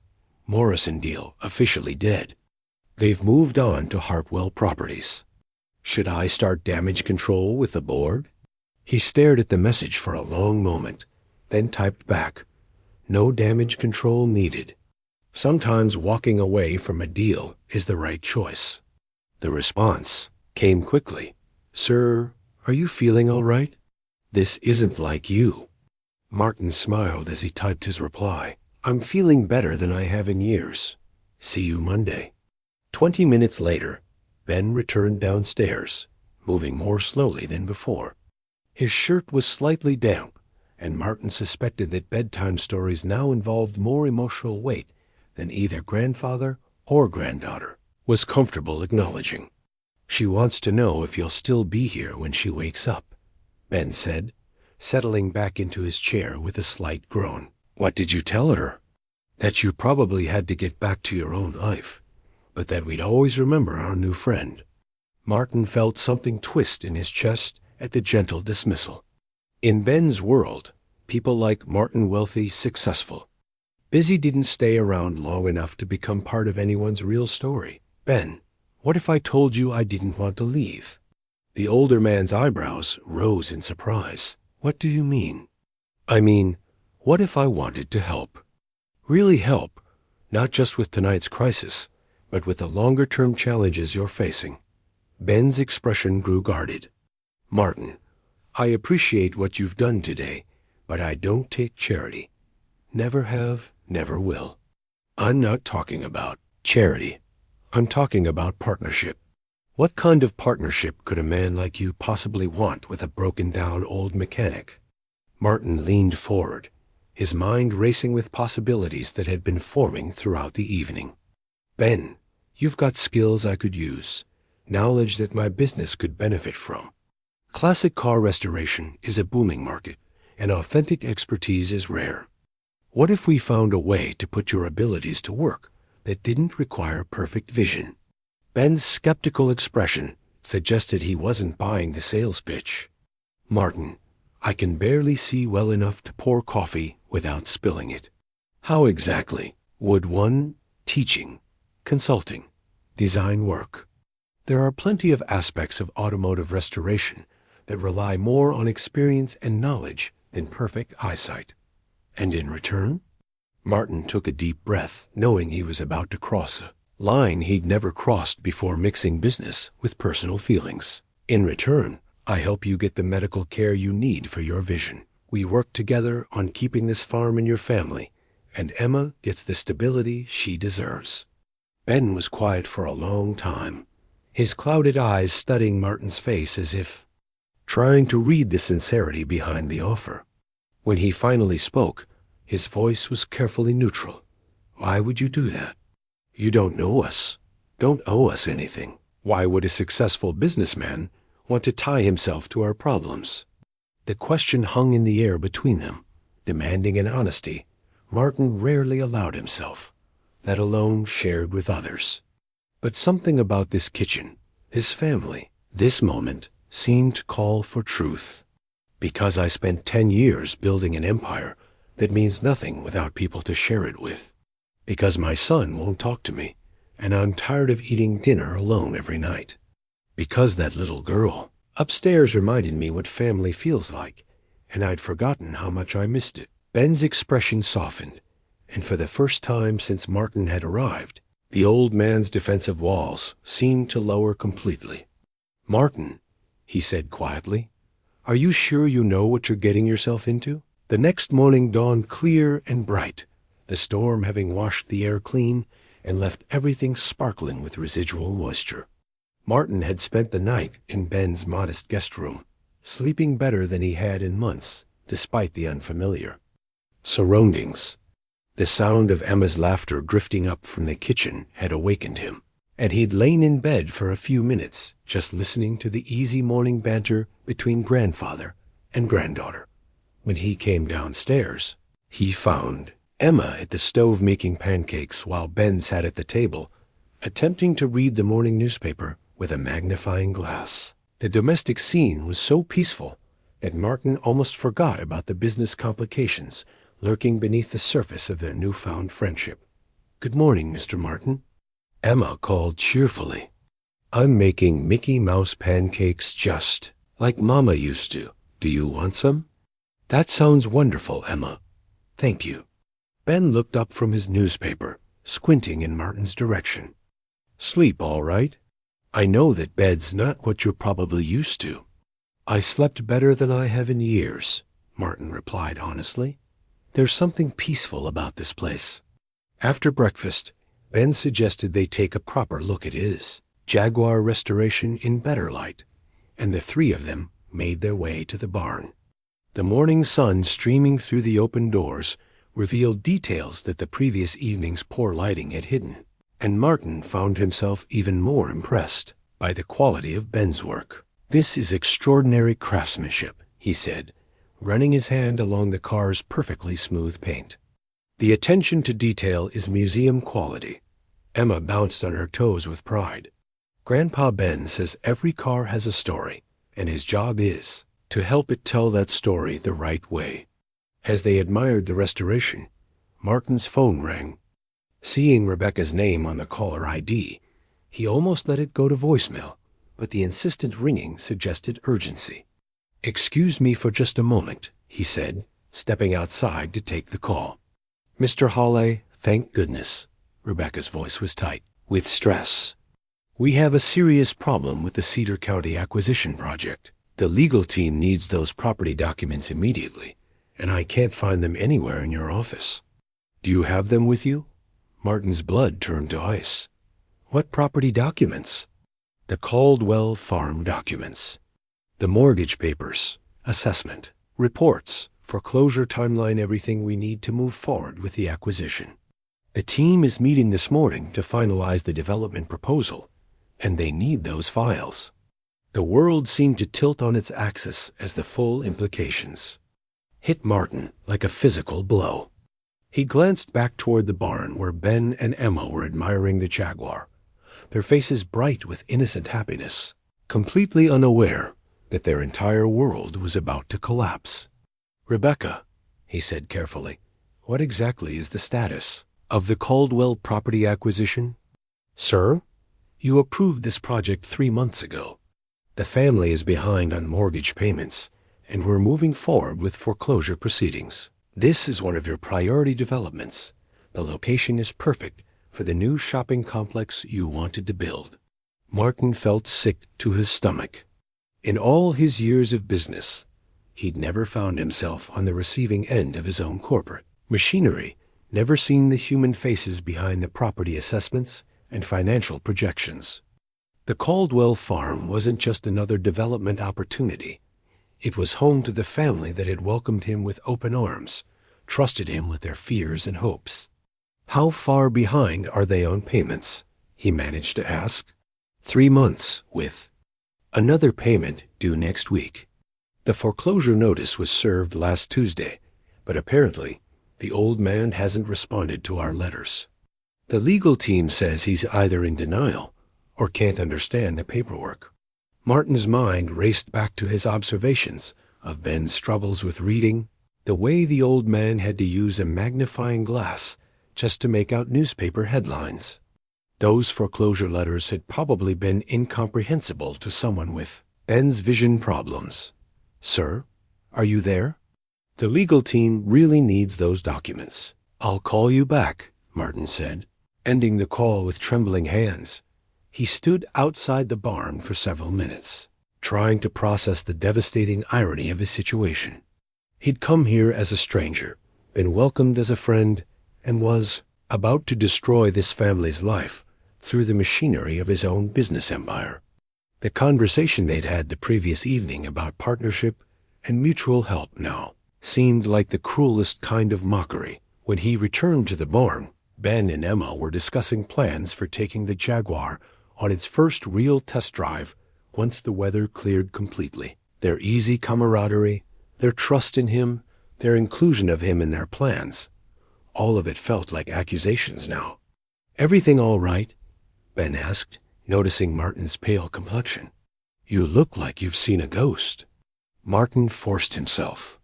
Morrison deal officially dead. They've moved on to Hartwell Properties. Should I start damage control with the board? He stared at the message for a long moment, then typed back, "No damage control needed." Sometimes walking away from a deal is the right choice. The response came quickly. "Sir, are you feeling all right? This isn't like you." Martin smiled as he typed his reply. "I'm feeling better than I have in years. See you Monday." 20 minutes later, Ben returned downstairs, moving more slowly than before. His shirt was slightly damp, and Martin suspected that bedtime stories now involved more emotional weight than either grandfather or granddaughter was comfortable acknowledging. "She wants to know if you'll still be here when she wakes up," Ben said, settling back into his chair with a slight groan. "What did you tell her?" "That you probably had to get back to your own life, but that we'd always remember our new friend." Martin felt something twist in his chest at the gentle dismissal. In Ben's world, people like Martin, wealthy, successful, busy, didn't stay around long enough to become part of anyone's real story. "Ben, what if I told you I didn't want to leave?" The older man's eyebrows rose in surprise. "What do you mean?" "I mean, what if I wanted to help? Really help, not just with tonight's crisis, but with the longer-term challenges you're facing." Ben's expression grew guarded. "Martin, I appreciate what you've done today, but I don't take charity. Never have, never will." "I'm not talking about charity. I'm talking about partnership. What kind of partnership could a man like you possibly want with a broken-down old mechanic?" Martin leaned forward, his mind racing with possibilities that had been forming throughout the evening. "Ben, you've got skills I could use, knowledge that my business could benefit from. Classic car restoration is a booming market, and authentic expertise is rare. What if we found a way to put your abilities to work that didn't require perfect vision?" Ben's skeptical expression suggested he wasn't buying the sales pitch. "Martin, I can barely see well enough to pour coffee without spilling it. How exactly would one teaching, consulting, design work? There are plenty of aspects of automotive restoration that rely more on experience and knowledge than perfect eyesight. And in return?" Martin took a deep breath, knowing he was about to cross a line he'd never crossed before, mixing business with personal feelings. "In return, I help you get the medical care you need for your vision. We work together on keeping this farm in your family, and Emma gets the stability she deserves." Ben was quiet for a long time, his clouded eyes studying Martin's face as if trying to read the sincerity behind the offer. When he finally spoke, his voice was carefully neutral. "Why would you do that? You don't know us, don't owe us anything. Why would a successful businessman want to tie himself to our problems?" The question hung in the air between them, demanding an honesty Martin rarely allowed himself, let alone shared with others. But something about this kitchen, this family, this moment seemed to call for truth. "Because I spent 10 years building an empire that means nothing without people to share it with. Because my son won't talk to me, and I'm tired of eating dinner alone every night. Because that little girl upstairs reminded me what family feels like, and I'd forgotten how much I missed it." Ben's expression softened, and for the first time since Martin had arrived, the old man's defensive walls seemed to lower completely. "Martin," he said quietly, "are you sure you know what you're getting yourself into?" The next morning dawned clear and bright, the storm having washed the air clean and left everything sparkling with residual moisture. Martin had spent the night in Ben's modest guest room, sleeping better than he had in months, despite the unfamiliar surroundings. The sound of Emma's laughter drifting up from the kitchen had awakened him, and he'd lain in bed for a few minutes, just listening to the easy morning banter between grandfather and granddaughter. When he came downstairs, he found Emma at the stove making pancakes while Ben sat at the table, attempting to read the morning newspaper with a magnifying glass. The domestic scene was so peaceful that Martin almost forgot about the business complications lurking beneath the surface of their newfound friendship. "Good morning, Mr. Martin," Emma called cheerfully. "I'm making Mickey Mouse pancakes just like Mama used to. Do you want some?" "That sounds wonderful, Emma. Thank you." Ben looked up from his newspaper, squinting in Martin's direction. "Sleep all right? I know that bed's not what you're probably used to." "I slept better than I have in years," Martin replied honestly. "There's something peaceful about this place." After breakfast, Ben suggested they take a proper look at his Jaguar restoration in better light, and the three of them made their way to the barn. The morning sun streaming through the open doors revealed details that the previous evening's poor lighting had hidden, and Martin found himself even more impressed by the quality of Ben's work. "This is extraordinary craftsmanship," he said, running his hand along the car's perfectly smooth paint. "The attention to detail is museum quality." Emma bounced on her toes with pride. "Grandpa Ben says every car has a story, and his job is to help it tell that story the right way." As they admired the restoration, Martin's phone rang. Seeing Rebecca's name on the caller ID, he almost let it go to voicemail, but the insistent ringing suggested urgency. "Excuse me for just a moment," he said, stepping outside to take the call. "Mr. Hale, thank goodness." Rebecca's voice was tight with stress. "We have a serious problem with the Cedar County acquisition project. The legal team needs those property documents immediately, and I can't find them anywhere in your office." "Do you have them with you?" Martin's blood turned to ice. "What property documents?" "The Caldwell Farm documents. The mortgage papers, assessment, reports, foreclosure timeline, everything we need to move forward with the acquisition. The team is meeting this morning to finalize the development proposal, and they need those files." The world seemed to tilt on its axis as the full implications hit Martin like a physical blow. He glanced back toward the barn where Ben and Emma were admiring the Jaguar, their faces bright with innocent happiness, completely unaware that their entire world was about to collapse. "Rebecca," he said carefully, "what exactly is the status of the Caldwell property acquisition?" "Sir, you approved this project 3 months ago. The family is behind on mortgage payments, and we're moving forward with foreclosure proceedings. This is one of your priority developments. The location is perfect for the new shopping complex you wanted to build." Martin felt sick to his stomach. In all his years of business, he'd never found himself on the receiving end of his own corporate machinery, never seen the human faces behind the property assessments and financial projections. The Caldwell farm wasn't just another development opportunity. It was home to the family that had welcomed him with open arms, trusted him with their fears and hopes. "How far behind are they on payments?" he managed to ask. 3 months, with another payment due next week. The foreclosure notice was served last Tuesday, but apparently the old man hasn't responded to our letters. The legal team says he's either in denial or can't understand the paperwork. Martin's mind raced back to his observations of Ben's struggles with reading, the way the old man had to use a magnifying glass just to make out newspaper headlines. Those foreclosure letters had probably been incomprehensible to someone with Ben's vision problems. "Sir, are you there? The legal team really needs those documents." "I'll call you back," Martin said, ending the call with trembling hands. He stood outside the barn for several minutes, trying to process the devastating irony of his situation. He'd come here as a stranger, been welcomed as a friend, and was about to destroy this family's life through the machinery of his own business empire. The conversation they'd had the previous evening about partnership and mutual help now seemed like the cruelest kind of mockery. When he returned to the barn, Ben and Emma were discussing plans for taking the Jaguar on its first real test drive once the weather cleared completely. Their easy camaraderie, their trust in him, their inclusion of him in their plans, all of it felt like accusations now. "Everything all right?" Ben asked, noticing Martin's pale complexion. "You look like you've seen a ghost." Martin forced himself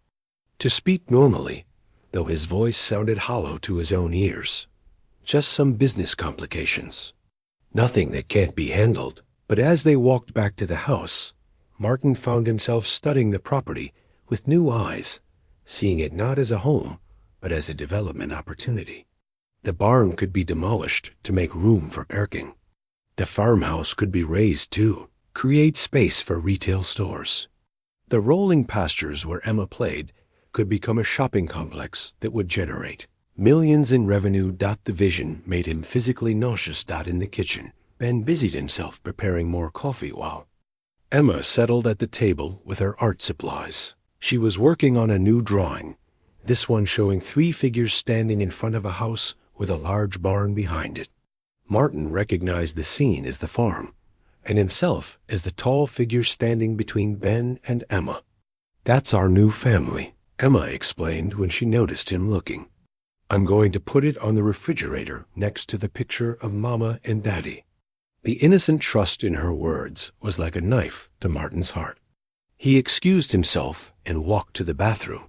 to speak normally, though his voice sounded hollow to his own ears. "Just some business complications. Nothing that can't be handled." But as they walked back to the house, Martin found himself studying the property with new eyes, seeing it not as a home, but as a development opportunity. The barn could be demolished to make room for parking. The farmhouse could be raised too, create space for retail stores. The rolling pastures where Emma played could become a shopping complex that would generate millions in revenue. The vision made him physically nauseous. In the kitchen, Ben busied himself preparing more coffee while Emma settled at the table with her art supplies. She was working on a new drawing, this one showing 3 figures standing in front of a house with a large barn behind it. Martin recognized the scene as the farm, and himself as the tall figure standing between Ben and Emma. "That's our new family," Emma explained when she noticed him looking. "I'm going to put it on the refrigerator next to the picture of Mama and Daddy." The innocent trust in her words was like a knife to Martin's heart. He excused himself and walked to the bathroom,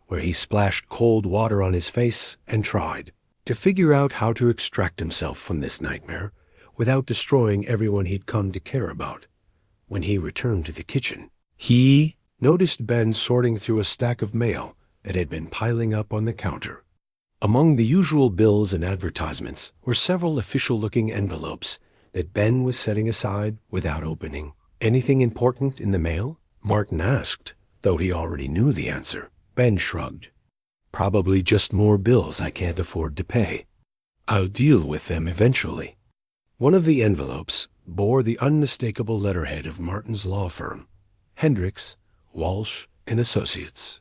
where he splashed cold water on his face and tried to figure out how to extract himself from this nightmare without destroying everyone he'd come to care about. When he returned to the kitchen, he noticed Ben sorting through a stack of mail that had been piling up on the counter. Among the usual bills and advertisements were several official-looking envelopes that Ben was setting aside without opening. "Anything important in the mail?" Martin asked, though he already knew the answer. Ben shrugged. "Probably just more bills I can't afford to pay. I'll deal with them eventually." One of the envelopes bore the unmistakable letterhead of Martin's law firm, Hendricks, Walsh and Associates.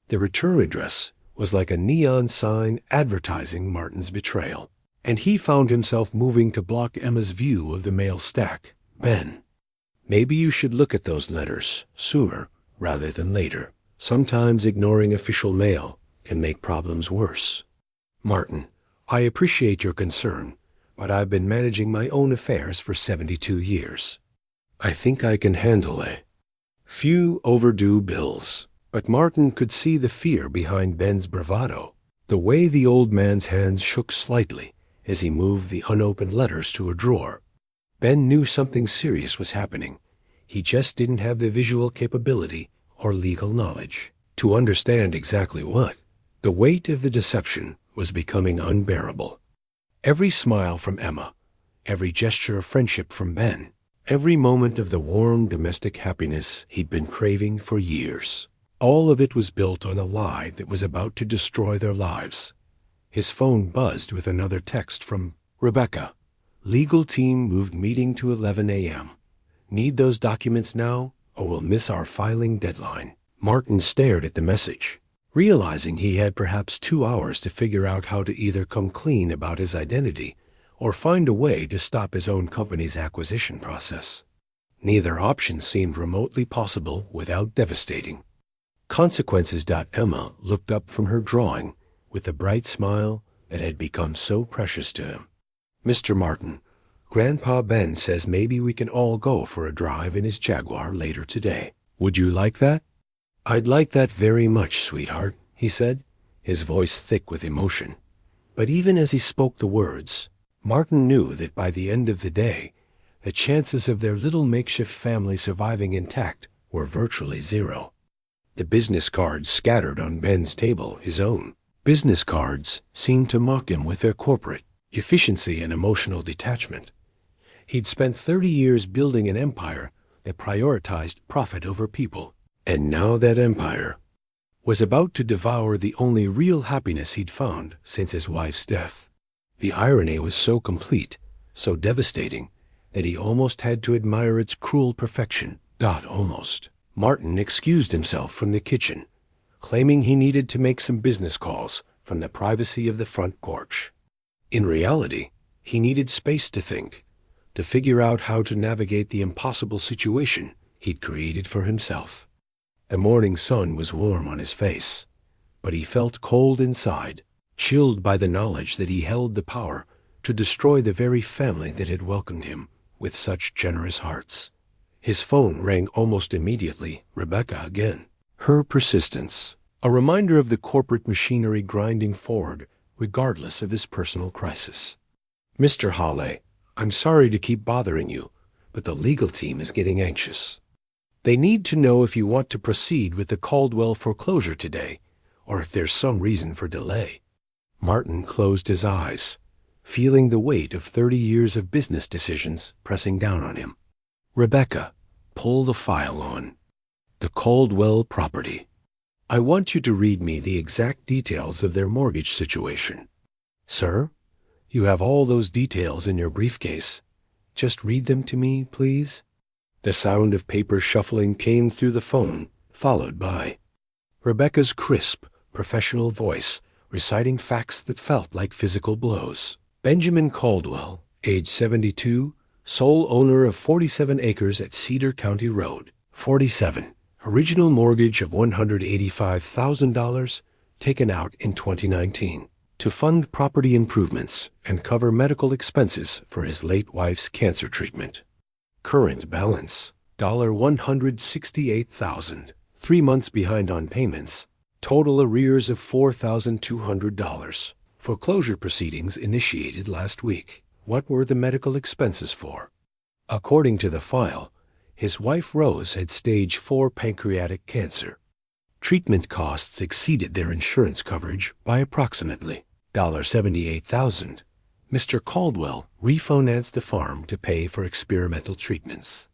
The return address was like a neon sign advertising Martin's betrayal, and he found himself moving to block Emma's view of the mail stack. "Ben, maybe you should look at those letters sooner rather than later. Sometimes ignoring official mail can make problems worse." "Martin, I appreciate your concern, but I've been managing my own affairs for 72 years. I think I can handle a few overdue bills." But Martin could see the fear behind Ben's bravado. The way the old man's hands shook slightly as he moved the unopened letters to a drawer. Ben knew something serious was happening. He just didn't have the visual capability or legal knowledge to understand exactly what. The weight of the deception was becoming unbearable. Every smile from Emma, every gesture of friendship from Ben, every moment of the warm domestic happiness he'd been craving for years, all of it was built on a lie that was about to destroy their lives. His phone buzzed with another text from Rebecca. "Legal team moved meeting to 11 a.m. Need those documents now, or we'll miss our filing deadline." Martin stared at the message, realizing he had perhaps 2 hours to figure out how to either come clean about his identity or find a way to stop his own company's acquisition process. Neither option seemed remotely possible without devastating consequences. Emma looked up from her drawing with the bright smile that had become so precious to him. "Mr. Martin, Grandpa Ben says maybe we can all go for a drive in his Jaguar later today. Would you like that?" "I'd like that very much, sweetheart," he said, his voice thick with emotion. But even as he spoke the words, Martin knew that by the end of the day, the chances of their little makeshift family surviving intact were virtually zero. The business cards scattered on Ben's table, his own business cards, seemed to mock him with their corporate efficiency and emotional detachment. He'd spent 30 years building an empire that prioritized profit over people, and now that empire was about to devour the only real happiness he'd found since his wife's death. The irony was so complete, so devastating, that he almost had to admire its cruel perfection. Almost. Martin excused himself from the kitchen, claiming he needed to make some business calls from the privacy of the front porch. In reality, he needed space to think, to figure out how to navigate the impossible situation he'd created for himself. The morning sun was warm on his face, but he felt cold inside, chilled by the knowledge that he held the power to destroy the very family that had welcomed him with such generous hearts. His phone rang almost immediately. Rebecca again. Her persistence, a reminder of the corporate machinery grinding forward regardless of his personal crisis. Mr. Hale, I'm sorry to keep bothering you, but the legal team is getting anxious. They need to know if you want to proceed with the Caldwell foreclosure today, or if there's some reason for delay. Martin closed his eyes, feeling the weight of 30 years of business decisions pressing down on him. Rebecca, pull the file on the Caldwell property. I want you to read me the exact details of their mortgage situation. Sir, you have all those details in your briefcase. Just read them to me, please. The sound of paper shuffling came through the phone, followed by Rebecca's crisp, professional voice reciting facts that felt like physical blows. Benjamin Caldwell, age 72, sole owner of 47 acres at Cedar County Road. 47. Original mortgage of $185,000 taken out in 2019 to fund property improvements and cover medical expenses for his late wife's cancer treatment. Current balance, $168,000. 3 months behind on payments. Total arrears of $4,200. Foreclosure proceedings initiated last week. What were the medical expenses for? According to the file, his wife Rose had stage 4 pancreatic cancer. Treatment costs exceeded their insurance coverage by approximately $78,000. Mr. Caldwell refinanced the farm to pay for experimental treatments.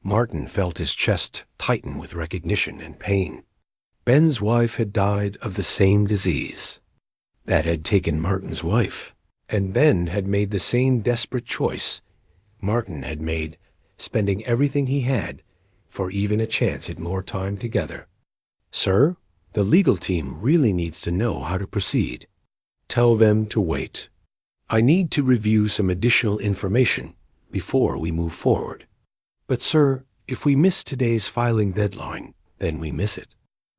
Martin felt his chest tighten with recognition and pain. Ben's wife had died of the same disease that had taken Martin's wife, and Ben had made the same desperate choice Martin had made, spending everything he had for even a chance at more time together. Sir, the legal team really needs to know how to proceed. Tell them to wait. I need to review some additional information before we move forward. But sir, if we miss today's filing deadline, then we miss it.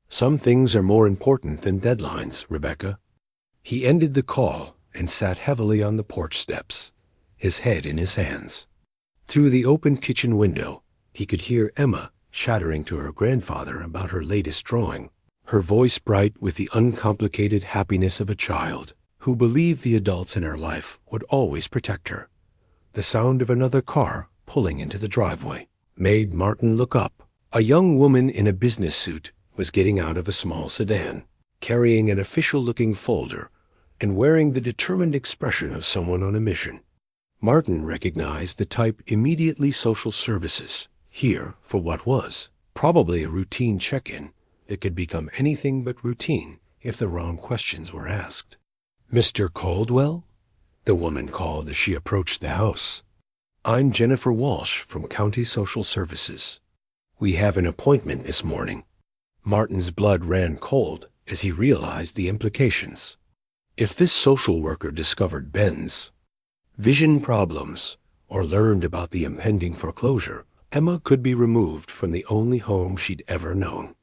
Some things are more important than deadlines, Rebecca. He ended the call and sat heavily on the porch steps, his head in his hands. Through the open kitchen window, he could hear Emma chattering to her grandfather about her latest drawing, her voice bright with the uncomplicated happiness of a child who believed the adults in her life would always protect her. The sound of another car pulling into the driveway made Martin look up. A young woman in a business suit was getting out of a small sedan, carrying an official-looking folder and wearing the determined expression of someone on a mission. Martin recognized the type immediately social services, here for what was probably a routine check-in that could become anything but routine if the wrong questions were asked. Mr. Caldwell? The woman called as she approached the house. I'm Jennifer Walsh from County Social Services. We have an appointment this morning. Martin's blood ran cold as he realized the implications. If this social worker discovered Ben's vision problems or learned about the impending foreclosure, Emma could be removed from the only home she'd ever known.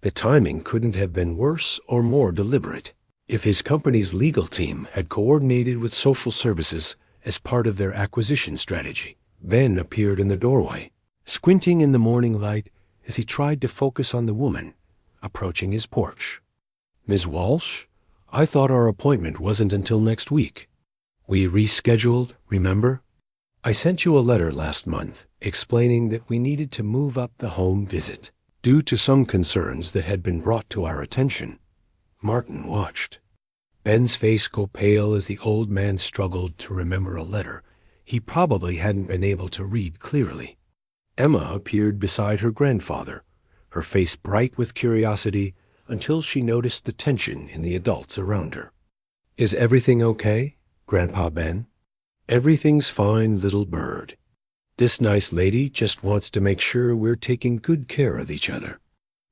The timing couldn't have been worse or more deliberate. If his company's legal team had coordinated with social services as part of their acquisition strategy, Ben appeared in the doorway, squinting in the morning light as he tried to focus on the woman approaching his porch. Ms. Walsh, I thought our appointment wasn't until next week. We rescheduled, remember? I sent you a letter last month explaining that we needed to move up the home visit due to some concerns that had been brought to our attention. Martin watched. Ben's face go pale as the old man struggled to remember a letter he probably hadn't been able to read clearly. Emma appeared beside her grandfather, her face bright with curiosity until she noticed the tension in the adults around her. Is everything okay, Grandpa Ben? Everything's fine, little bird. This nice lady just wants to make sure we're taking good care of each other.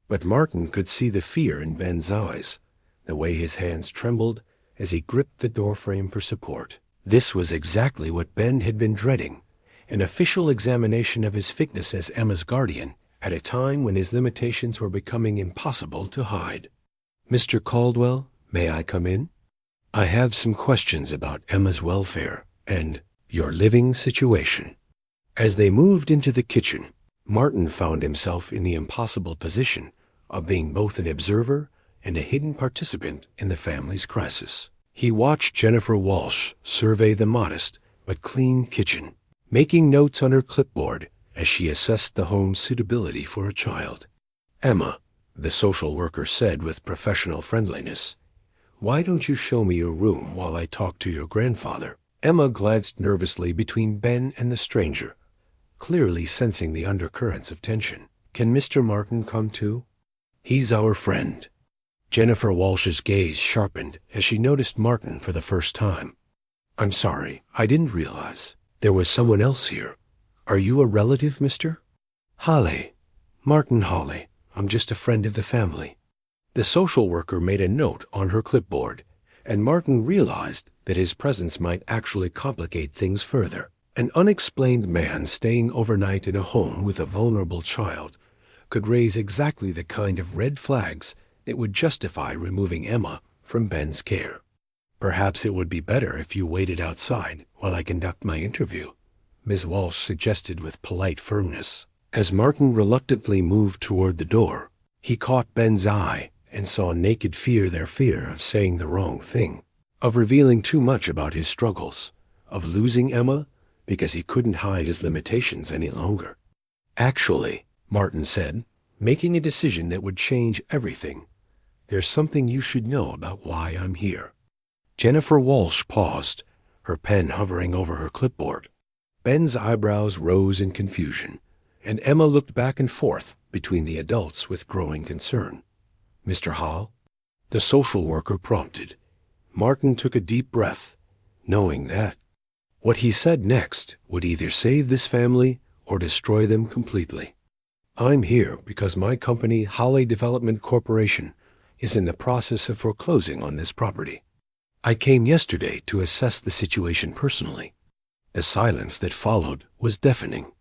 But Martin could see the fear in Ben's eyes, the way his hands trembled as he gripped the doorframe for support. This was exactly what Ben had been dreading, an official examination of his fitness as Emma's guardian at a time when his limitations were becoming impossible to hide. Mr. Caldwell, may I come in? I have some questions about Emma's welfare and your living situation. As they moved into the kitchen, Martin found himself in the impossible position of being both an observer and a hidden participant in the family's crisis. He watched Jennifer Walsh survey the modest but clean kitchen, making notes on her clipboard as she assessed the home's suitability for a child. Emma, the social worker said with professional friendliness, why don't you show me your room while I talk to your grandfather? Emma glanced nervously between Ben and the stranger, clearly sensing the undercurrents of tension. Can Mr. Martin come too? He's our friend. Jennifer Walsh's gaze sharpened as she noticed Martin for the first time. I'm sorry, I didn't realize. There was someone else here. Are you a relative, mister? Hale. Martin Hale. I'm just a friend of the family. The social worker made a note on her clipboard, and Martin realized that his presence might actually complicate things further. An unexplained man staying overnight in a home with a vulnerable child could raise exactly the kind of red flags that would justify removing Emma from Ben's care. Perhaps it would be better if you waited outside while I conduct my interview, Ms. Walsh suggested with polite firmness. As Martin reluctantly moved toward the door, he caught Ben's eye and saw naked fear, their fear of saying the wrong thing, of revealing too much about his struggles, of losing Emma because he couldn't hide his limitations any longer. Actually, Martin said, making a decision that would change everything. There's something you should know about why I'm here. Jennifer Walsh paused, her pen hovering over her clipboard. Ben's eyebrows rose in confusion, and Emma looked back and forth between the adults with growing concern. Mr. Hale? The social worker prompted. Martin took a deep breath, knowing that what he said next would either save this family or destroy them completely. I'm here because my company, Hale Development Corporation, is in the process of foreclosing on this property. I came yesterday to assess the situation personally. The silence that followed was deafening.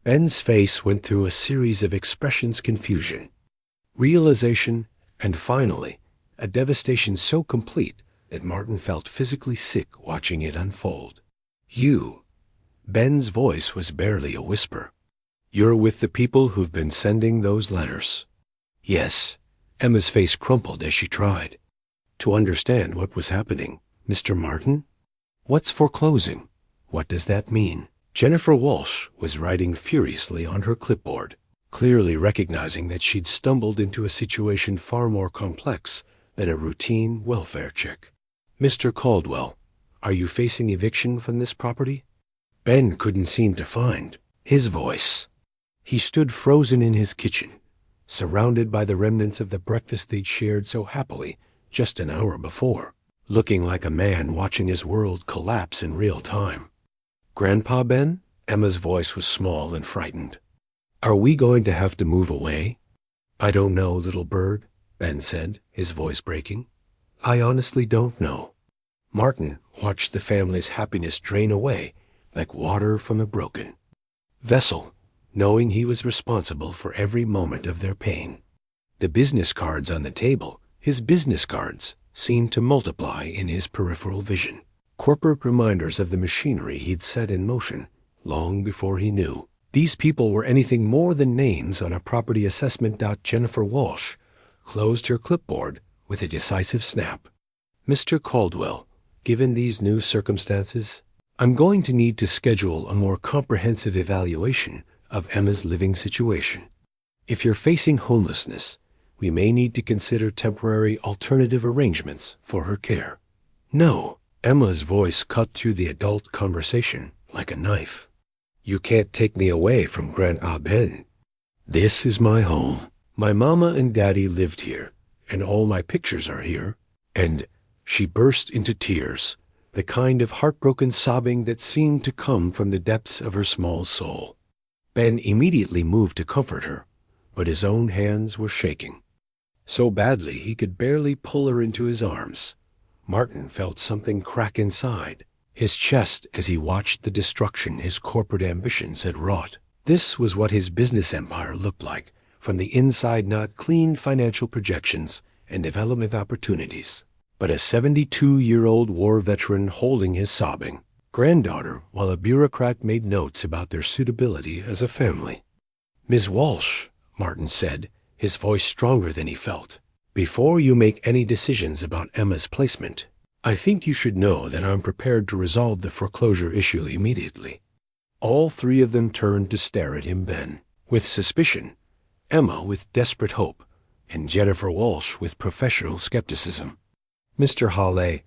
Ben's face went through a series of expressions: confusion, realization, and finally, a devastation so complete that Martin felt physically sick watching it unfold. You, Ben's voice was barely a whisper. You're with the people who've been sending those letters. Yes. Emma's face crumpled as she tried to understand what was happening. Mr. Martin? What's foreclosing? What does that mean? Jennifer Walsh was writing furiously on her clipboard, clearly recognizing that she'd stumbled into a situation far more complex than a routine welfare check. Mr. Caldwell, are you facing eviction from this property? Ben couldn't seem to find his voice. He stood frozen in his kitchen, surrounded by the remnants of the breakfast they'd shared so happily just an hour before, looking like a man watching his world collapse in real time. Grandpa Ben? Emma's voice was small and frightened. Are we going to have to move away? I don't know, little bird, Ben said, his voice breaking. I honestly don't know. Martin watched the family's happiness drain away like water from a broken vessel, knowing he was responsible for every moment of their pain. The business cards on the table, his business cards, seemed to multiply in his peripheral vision. Corporate reminders of the machinery he'd set in motion long before he knew. These people were anything more than names on a property assessment. Jennifer Walsh closed her clipboard with a decisive snap. Mr. Caldwell, Given these new circumstances, I'm going to need to schedule a more comprehensive evaluation of Emma's living situation. If you're facing homelessness, we may need to consider temporary alternative arrangements for her care. No, Emma's voice cut through the adult conversation like a knife. You can't take me away from Grandpa Ben. This is my home. My mama and daddy lived here, and all my pictures are here. And she burst into tears, the kind of heartbroken sobbing that seemed to come from the depths of her small soul. Ben immediately moved to comfort her, but his own hands were shaking. So badly he could barely pull her into his arms. Martin felt something crack inside his chest as he watched the destruction his corporate ambitions had wrought. This was what his business empire looked like, from the inside, not clean financial projections and development opportunities, but a 72-year-old war veteran holding his sobbing granddaughter while a bureaucrat made notes about their suitability as a family. "Ms. Walsh," Martin said, his voice stronger than he felt, "before you make any decisions about Emma's placement, I think you should know that I'm prepared to resolve the foreclosure issue immediately." All three of them turned to stare at him, Ben with suspicion, Emma with desperate hope, and Jennifer Walsh with professional skepticism. "Mr. Hale,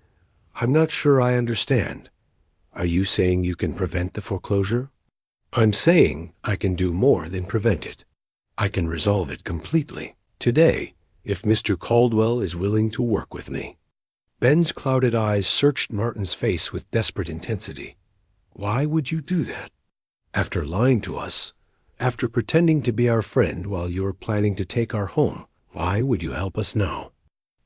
I'm not sure I understand. Are you saying you can prevent the foreclosure?" "I'm saying I can do more than prevent it. I can resolve it completely, today, if Mr. Caldwell is willing to work with me." Ben's clouded eyes searched Martin's face with desperate intensity. "Why would you do that? After lying to us, after pretending to be our friend while you were planning to take our home, why would you help us now?"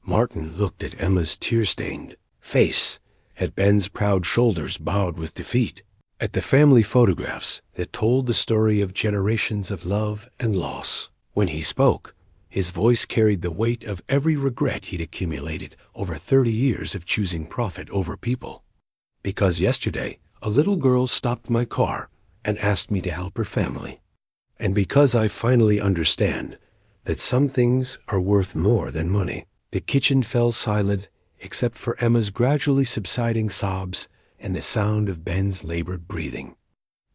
Martin looked at Emma's tear-stained face, at Ben's proud shoulders bowed with defeat, at the family photographs that told the story of generations of love and loss. When he spoke, his voice carried the weight of every regret he'd accumulated over 30 years of choosing profit over people. "Because yesterday, a little girl stopped my car and asked me to help her family. And because I finally understand that some things are worth more than money." The kitchen fell silent except for Emma's gradually subsiding sobs and the sound of Ben's labored breathing.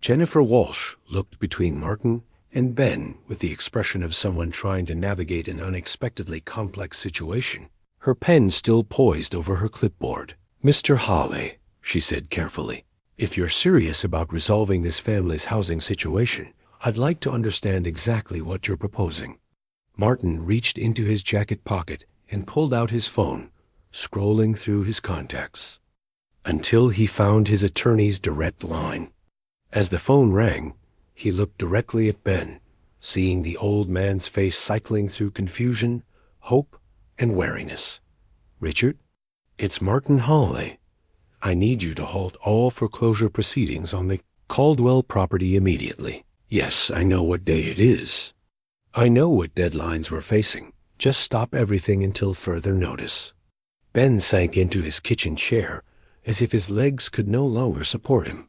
Jennifer Walsh looked between Martin and Ben with the expression of someone trying to navigate an unexpectedly complex situation, her pen still poised over her clipboard. "Mr. Hale," she said carefully, "if you're serious about resolving this family's housing situation, I'd like to understand exactly what you're proposing." Martin reached into his jacket pocket and pulled out his phone, scrolling through his contacts, until he found his attorney's direct line. As the phone rang, he looked directly at Ben, seeing the old man's face cycling through confusion, hope, and wariness. "Richard, it's Martin Hale. I need you to halt all foreclosure proceedings on the Caldwell property immediately. Yes, I know what day it is. I know what deadlines we're facing. Just stop everything until further notice." Ben sank into his kitchen chair as if his legs could no longer support him.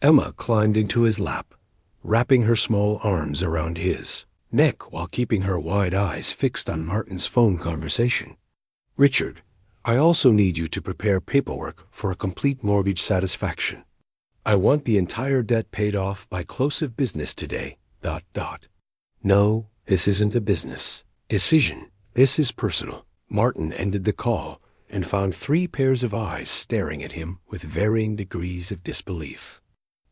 Emma climbed into his lap, wrapping her small arms around his neck while keeping her wide eyes fixed on Martin's phone conversation. "Richard, I also need you to prepare paperwork for a complete mortgage satisfaction. I want the entire debt paid off by close of business today. ... No, this isn't a business decision. This is personal." Martin ended the call and found 3 pairs of eyes staring at him with varying degrees of disbelief.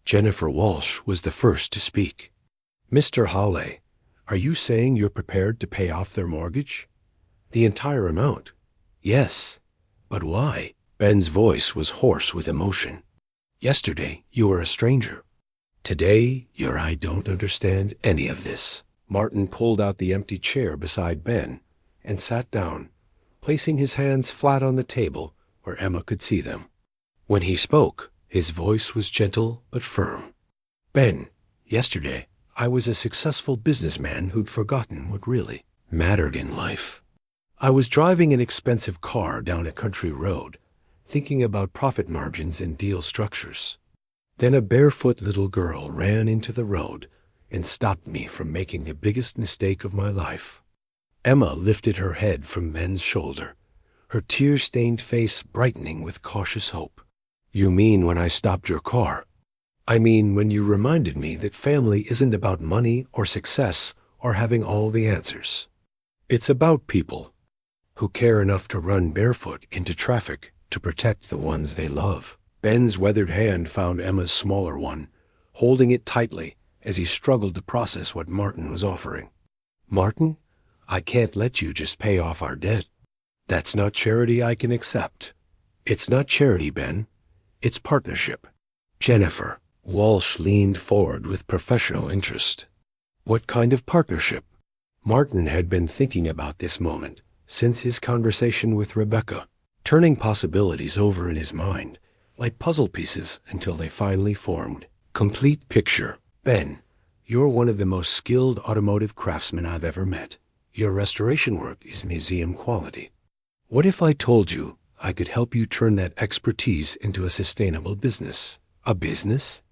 Jennifer Walsh was the first to speak. "Mr. Hale, are you saying you're prepared to pay off their mortgage?" "The entire amount?" "Yes. But why?" Ben's voice was hoarse with emotion. "Yesterday, you were a stranger. Today, you're I don't understand any of this." Martin pulled out the empty chair beside Ben and sat down, placing his hands flat on the table where Emma could see them. When he spoke, his voice was gentle but firm. "Ben, yesterday I was a successful businessman who'd forgotten what really mattered in life. I was driving an expensive car down a country road, thinking about profit margins and deal structures. Then a barefoot little girl ran into the road and stopped me from making the biggest mistake of my life." Emma lifted her head from Ben's shoulder, her tear-stained face brightening with cautious hope. "You mean when I stopped your car? I mean when you reminded me that family isn't about money or success or having all the answers. It's about people who care enough to run barefoot into traffic to protect the ones they love." Ben's weathered hand found Emma's smaller one, holding it tightly as he struggled to process what Martin was offering. "Martin, I can't let you just pay off our debt. That's not charity I can accept." "It's not charity, Ben. It's partnership." Jennifer Walsh leaned forward with professional interest. "What kind of partnership?" Martin had been thinking about this moment since his conversation with Rebecca, turning possibilities over in his mind like puzzle pieces until they finally formed. Complete picture. "Ben, you're one of the most skilled automotive craftsmen I've ever met. Your restoration work is museum quality. What if I told you I could help you turn that expertise into a sustainable business?" "A business?"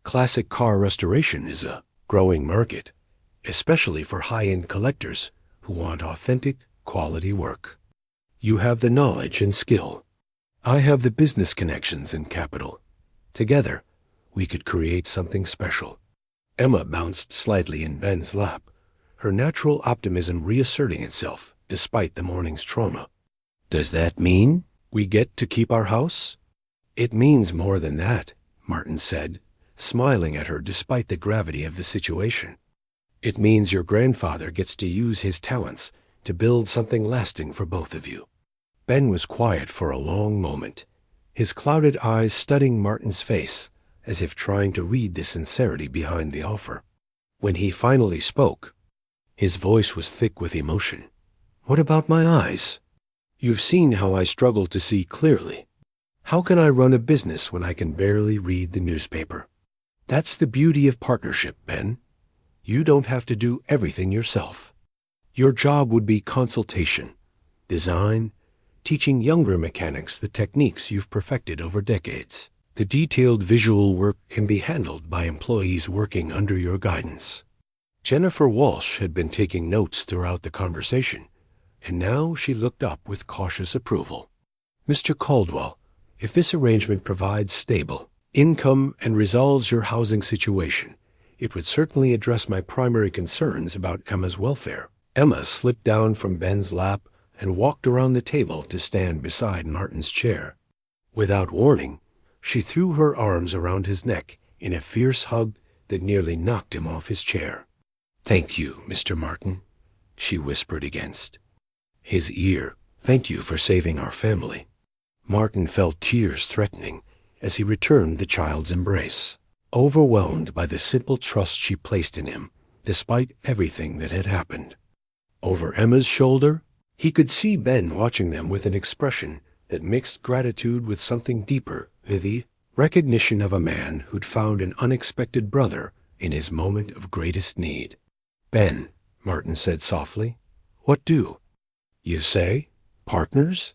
"Classic car restoration is a growing market, especially for high-end collectors who want authentic, quality work. You have the knowledge and skill. I have the business connections and capital. Together, we could create something special." Emma bounced slightly in Ben's lap, her natural optimism reasserting itself despite the morning's trauma. "Does that mean we get to keep our house?" "It means more than that," Martin said, smiling at her despite the gravity of the situation. "It means your grandfather gets to use his talents to build something lasting for both of you." Ben was quiet for a long moment, his clouded eyes studying Martin's face as if trying to read the sincerity behind the offer. When he finally spoke, his voice was thick with emotion. "What about my eyes? You've seen how I struggle to see clearly. How can I run a business when I can barely read the newspaper? That's the beauty of partnership, Ben. You don't have to do everything yourself. Your job would be consultation, design, teaching younger mechanics the techniques you've perfected over decades. The detailed visual work can be handled by employees working under your guidance." Jennifer Walsh had been taking notes throughout the conversation, and now she looked up with cautious approval. "Mr. Caldwell, if this arrangement provides stable income and resolves your housing situation, it would certainly address my primary concerns about Emma's welfare." Emma slipped down from Ben's lap and walked around the table to stand beside Martin's chair. Without warning, she threw her arms around his neck in a fierce hug that nearly knocked him off his chair. "Thank you, Mr. Martin," she whispered against his ear. "Thank you for saving our family." Martin felt tears threatening as he returned the child's embrace, overwhelmed by the simple trust she placed in him, despite everything that had happened. Over Emma's shoulder, he could see Ben watching them with an expression that mixed gratitude with something deeper, the recognition of a man who'd found an unexpected brother in his moment of greatest need. "Ben," Martin said softly, "what do you say? Partners?"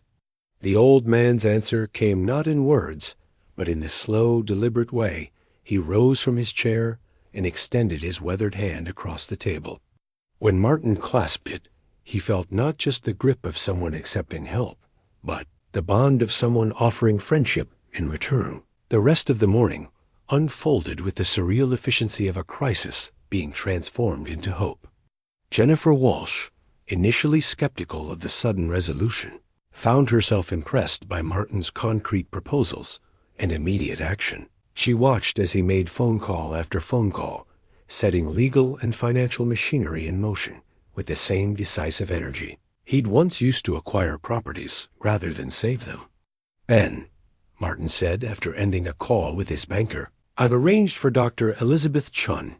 The old man's answer came not in words, but in the slow, deliberate way he rose from his chair and extended his weathered hand across the table. When Martin clasped it, he felt not just the grip of someone accepting help, but the bond of someone offering friendship in return. The rest of the morning unfolded with the surreal efficiency of a crisis being transformed into hope. Jennifer Walsh, initially skeptical of the sudden resolution, found herself impressed by Martin's concrete proposals and immediate action. She watched as he made phone call after phone call, setting legal and financial machinery in motion with the same decisive energy. He'd once used to acquire properties rather than save them. "Ben," Martin said after ending a call with his banker, "I've arranged for Dr. Elizabeth Chun,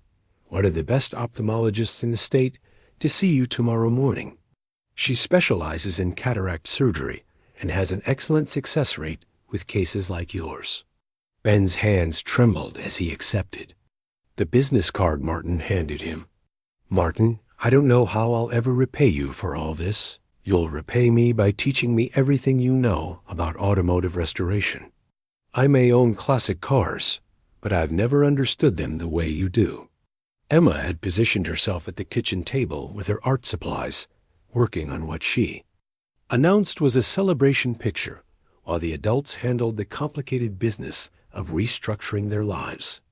one of the best ophthalmologists in the state, to see you tomorrow morning. She specializes in cataract surgery and has an excellent success rate with cases like yours." Ben's hands trembled as he accepted the business card Martin handed him. "Martin, I don't know how I'll ever repay you for all this. You'll repay me by teaching me everything you know about automotive restoration. I may own classic cars, but I've never understood them the way you do." Emma had positioned herself at the kitchen table with her art supplies, working on what she Announced was a celebration picture, while the adults handled the complicated business of restructuring their lives.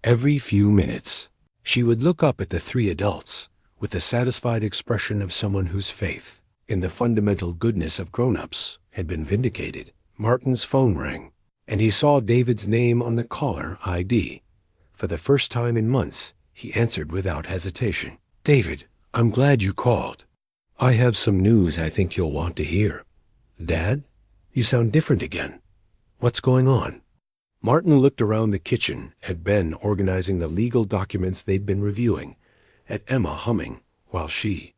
Every few minutes, she would look up at the three adults with the satisfied expression of someone whose faith in the fundamental goodness of grown-ups had been vindicated. Martin's phone rang, and he saw David's name on the caller ID. For the first time in months, he answered without hesitation. "David, I'm glad you called. I have some news I think you'll want to hear." "Dad, you sound different again. What's going on?" Martin looked around the kitchen at Ben organizing the legal documents they'd been reviewing, at Emma humming, while she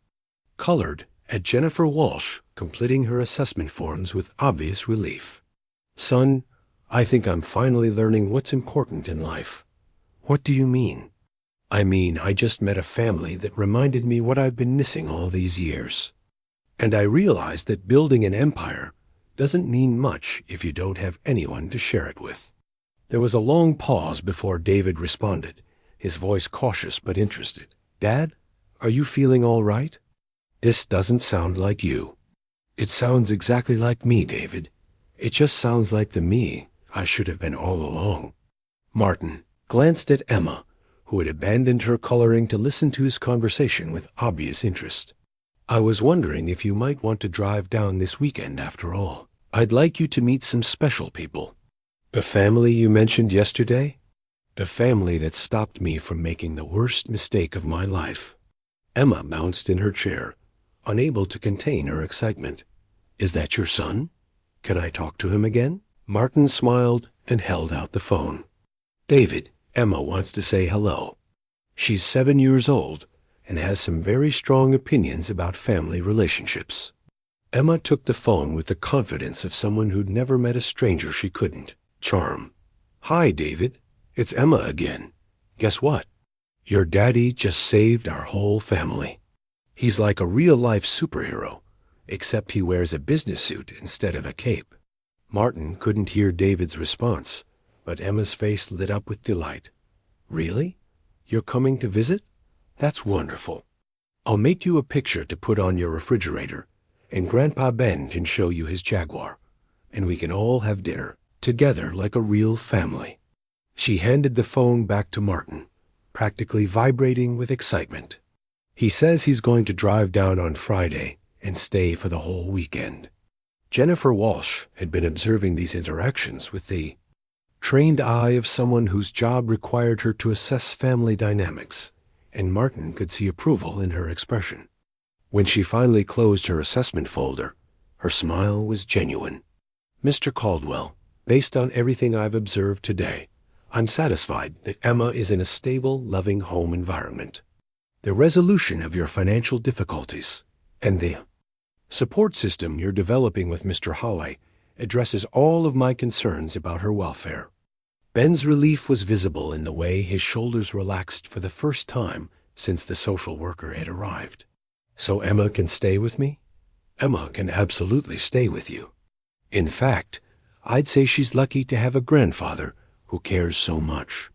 colored, at Jennifer Walsh completing her assessment forms with obvious relief. "Son, I think I'm finally learning what's important in life." "What do you mean?" "I mean, I just met a family that reminded me what I've been missing all these years. And I realized that building an empire doesn't mean much if you don't have anyone to share it with." There was a long pause before David responded, his voice cautious but interested. "Dad, are you feeling all right?" "This doesn't sound like you." "It sounds exactly like me, David. It just sounds like the me I should have been all along." Martin glanced at Emma, who had abandoned her coloring to listen to his conversation with obvious interest. "I was wondering if you might want to drive down this weekend after all. I'd like you to meet some special people." "The family you mentioned yesterday?" "The family that stopped me from making the worst mistake of my life." Emma bounced in her chair, unable to contain her excitement. "Is that your son? Can I talk to him again?" Martin smiled and held out the phone. "David, Emma wants to say hello. She's 7 years old and has some very strong opinions about family relationships." Emma took the phone with the confidence of someone who'd never met a stranger she couldn't charm. "Hi, David. It's Emma again. Guess what? Your daddy just saved our whole family. He's like a real-life superhero, except he wears a business suit instead of a cape." Martin couldn't hear David's response, but Emma's face lit up with delight. "Really? You're coming to visit? That's wonderful. I'll make you a picture to put on your refrigerator, and Grandpa Ben can show you his Jaguar, and we can all have dinner together like a real family." She handed the phone back to Martin, practically vibrating with excitement. "He says he's going to drive down on Friday and stay for the whole weekend." Jennifer Walsh had been observing these interactions with the trained eye of someone whose job required her to assess family dynamics, and Martin could see approval in her expression. When she finally closed her assessment folder, her smile was genuine. "Mr. Caldwell, based on everything I've observed today, I'm satisfied that Emma is in a stable, loving home environment. The resolution of your financial difficulties and the support system you're developing with Mr. Hale addresses all of my concerns about her welfare." Ben's relief was visible in the way his shoulders relaxed for the first time since the social worker had arrived. "So Emma can stay with me?" "Emma can absolutely stay with you. In fact, I'd say she's lucky to have a grandfather who cares so much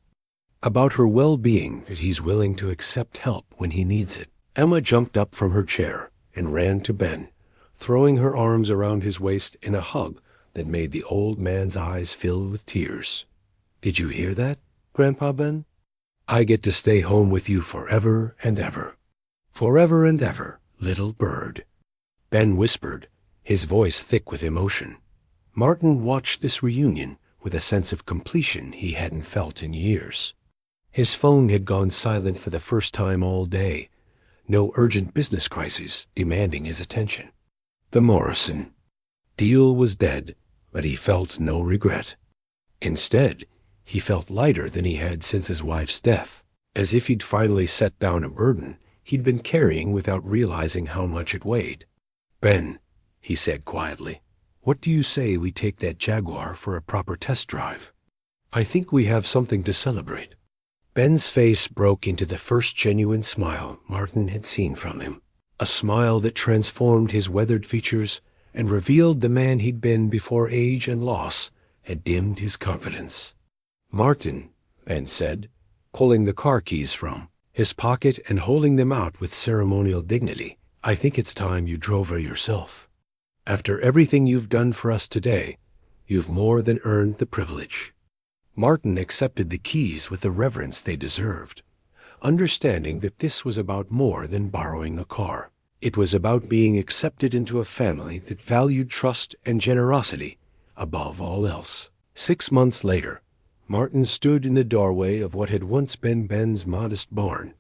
about her well-being that he's willing to accept help when he needs it." Emma jumped up from her chair and ran to Ben, throwing her arms around his waist in a hug that made the old man's eyes fill with tears. "Did you hear that, Grandpa Ben? I get to stay home with you forever and ever. Forever and ever, little bird." Ben whispered, his voice thick with emotion. Martin watched this reunion with a sense of completion he hadn't felt in years. His phone had gone silent for the first time all day, no urgent business crisis demanding his attention. The Morrison deal was dead, but he felt no regret. Instead, he felt lighter than he had since his wife's death, as if he'd finally set down a burden he'd been carrying without realizing how much it weighed. "Ben," he said quietly, "what do you say we take that Jaguar for a proper test drive? I think we have something to celebrate." Ben's face broke into the first genuine smile Martin had seen from him, a smile that transformed his weathered features and revealed the man he'd been before age and loss had dimmed his confidence. "Martin," Ben said, pulling the car keys from his pocket and holding them out with ceremonial dignity, "I think it's time you drove her yourself." After everything you've done for us today, you've more than earned the privilege." Martin accepted the keys with the reverence they deserved, understanding that this was about more than borrowing a car. It was about being accepted into a family that valued trust and generosity above all else. 6 months later, Martin stood in the doorway of what had once been Ben's modest barn,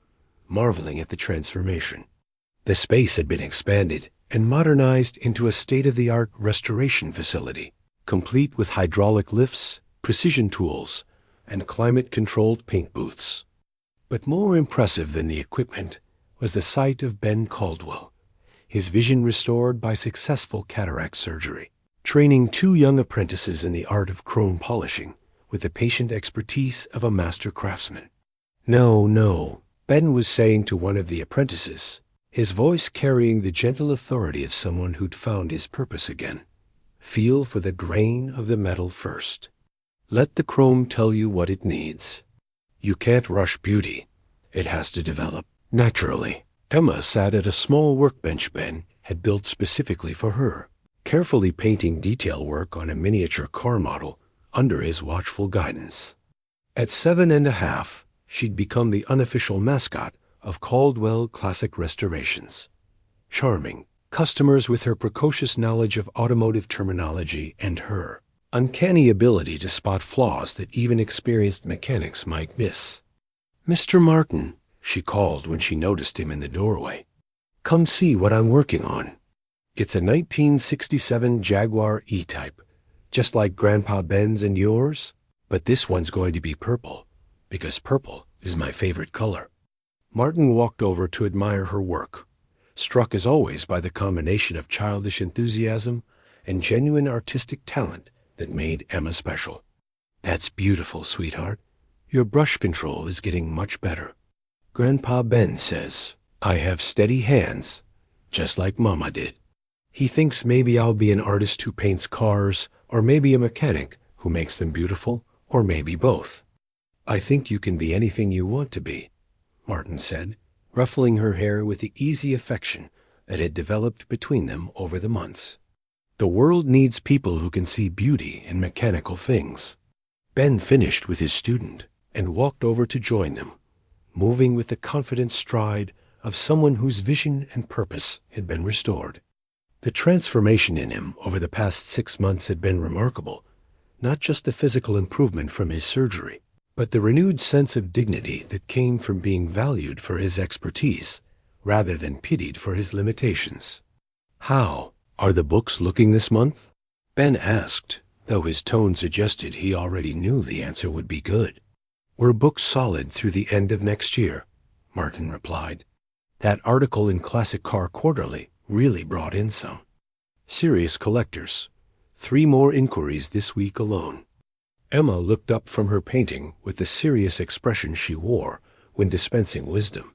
marveling at the transformation. The space had been expanded and modernized into a state-of-the-art restoration facility, complete with hydraulic lifts, precision tools, and climate-controlled paint booths. But more impressive than the equipment was the sight of Ben Caldwell, his vision restored by successful cataract surgery, training 2 young apprentices in the art of chrome polishing with the patient expertise of a master craftsman. "No, no," Ben was saying to one of the apprentices, his voice carrying the gentle authority of someone who'd found his purpose again. "Feel for the grain of the metal first. Let the chrome tell you what it needs. You can't rush beauty. It has to develop naturally." Emma sat at a small workbench Ben had built specifically for her, carefully painting detail work on a miniature car model under his watchful guidance. At 7.5, she'd become the unofficial mascot of Caldwell Classic Restorations. Charming, customers with her precocious knowledge of automotive terminology and her uncanny ability to spot flaws that even experienced mechanics might miss. "Mr. Martin," she called when she noticed him in the doorway. "Come see what I'm working on. It's a 1967 Jaguar E-Type, just like Grandpa Ben's and yours, but this one's going to be purple, because purple is my favorite color." Martin walked over to admire her work, struck as always by the combination of childish enthusiasm and genuine artistic talent that made Emma special. "That's beautiful, sweetheart. Your brush control is getting much better. Grandpa Ben says I have steady hands, just like Mama did. He thinks maybe I'll be an artist who paints cars, or maybe a mechanic who makes them beautiful, or maybe both." "I think you can be anything you want to be," Martin said, ruffling her hair with the easy affection that had developed between them over the months. "The world needs people who can see beauty in mechanical things." Ben finished with his student and walked over to join them, moving with the confident stride of someone whose vision and purpose had been restored. The transformation in him over the past 6 months had been remarkable, not just the physical improvement from his surgery, but the renewed sense of dignity that came from being valued for his expertise rather than pitied for his limitations. "How are the books looking this month?" Ben asked, though his tone suggested he already knew the answer would be good. "We're booked solid through the end of next year," Martin replied. "That article in Classic Car Quarterly really brought in some serious collectors. 3 more inquiries this week alone." Emma looked up from her painting with the serious expression she wore when dispensing wisdom.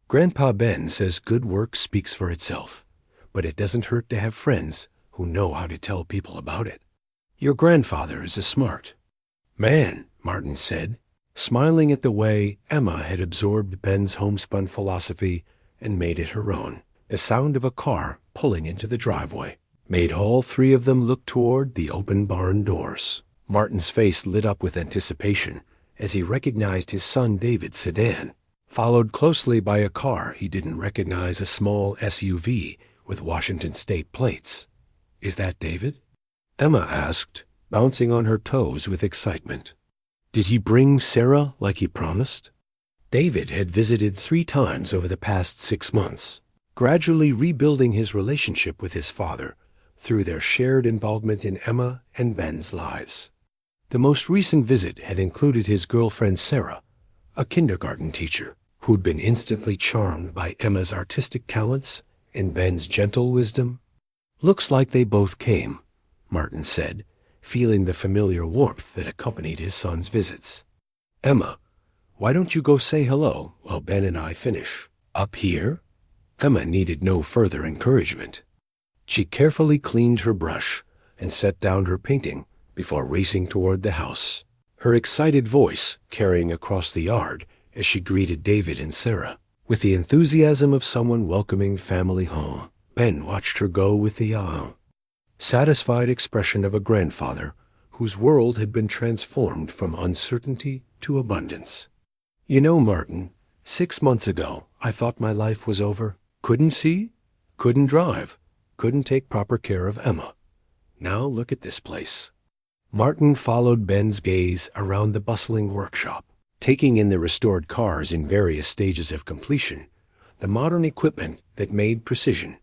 "Grandpa Ben says good work speaks for itself, but it doesn't hurt to have friends who know how to tell people about it. Your grandfather is a smart man," Martin said, smiling at the way Emma had absorbed Ben's homespun philosophy and made it her own. The sound of a car pulling into the driveway made all 3 of them look toward the open barn doors. Martin's face lit up with anticipation as he recognized his son David's sedan, followed closely by a car he didn't recognize, a small SUV with Washington state plates. "Is that David?" Emma asked, bouncing on her toes with excitement. "Did he bring Sarah like he promised?" David had visited 3 times over the past 6 months, gradually rebuilding his relationship with his father through their shared involvement in Emma and Ben's lives. The most recent visit had included his girlfriend Sarah, a kindergarten teacher who'd been instantly charmed by Emma's artistic talents and Ben's gentle wisdom. "Looks like they both came," Martin said, feeling the familiar warmth that accompanied his son's visits. "Emma, why don't you go say hello while Ben and I finish?" "Up here?" Emma needed no further encouragement. She carefully cleaned her brush and set down her painting before racing toward the house, her excited voice carrying across the yard as she greeted David and Sarah. With the enthusiasm of someone welcoming family home, Ben watched her go with the satisfied expression of a grandfather whose world had been transformed from uncertainty to abundance. You know, Martin, 6 months ago, I thought my life was over. Couldn't see, couldn't drive, couldn't take proper care of Emma. Now look at this place. Martin followed Ben's gaze around the bustling workshop, taking in the restored cars in various stages of completion, the modern equipment that made precision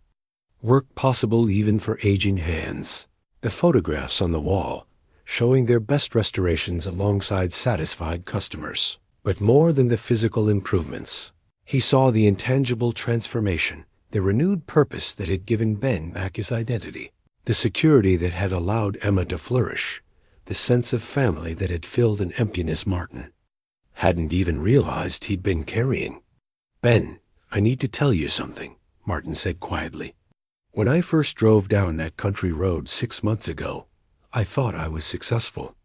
work possible even for aging hands. The photographs on the wall, showing their best restorations alongside satisfied customers. But more than the physical improvements, he saw the intangible transformation, the renewed purpose that had given Ben back his identity, the security that had allowed Emma to flourish, the sense of family that had filled an emptiness Martin hadn't even realized he'd been carrying. Ben, I need to tell you something, Martin said quietly. When I first drove down that country road 6 months ago, I thought I was successful.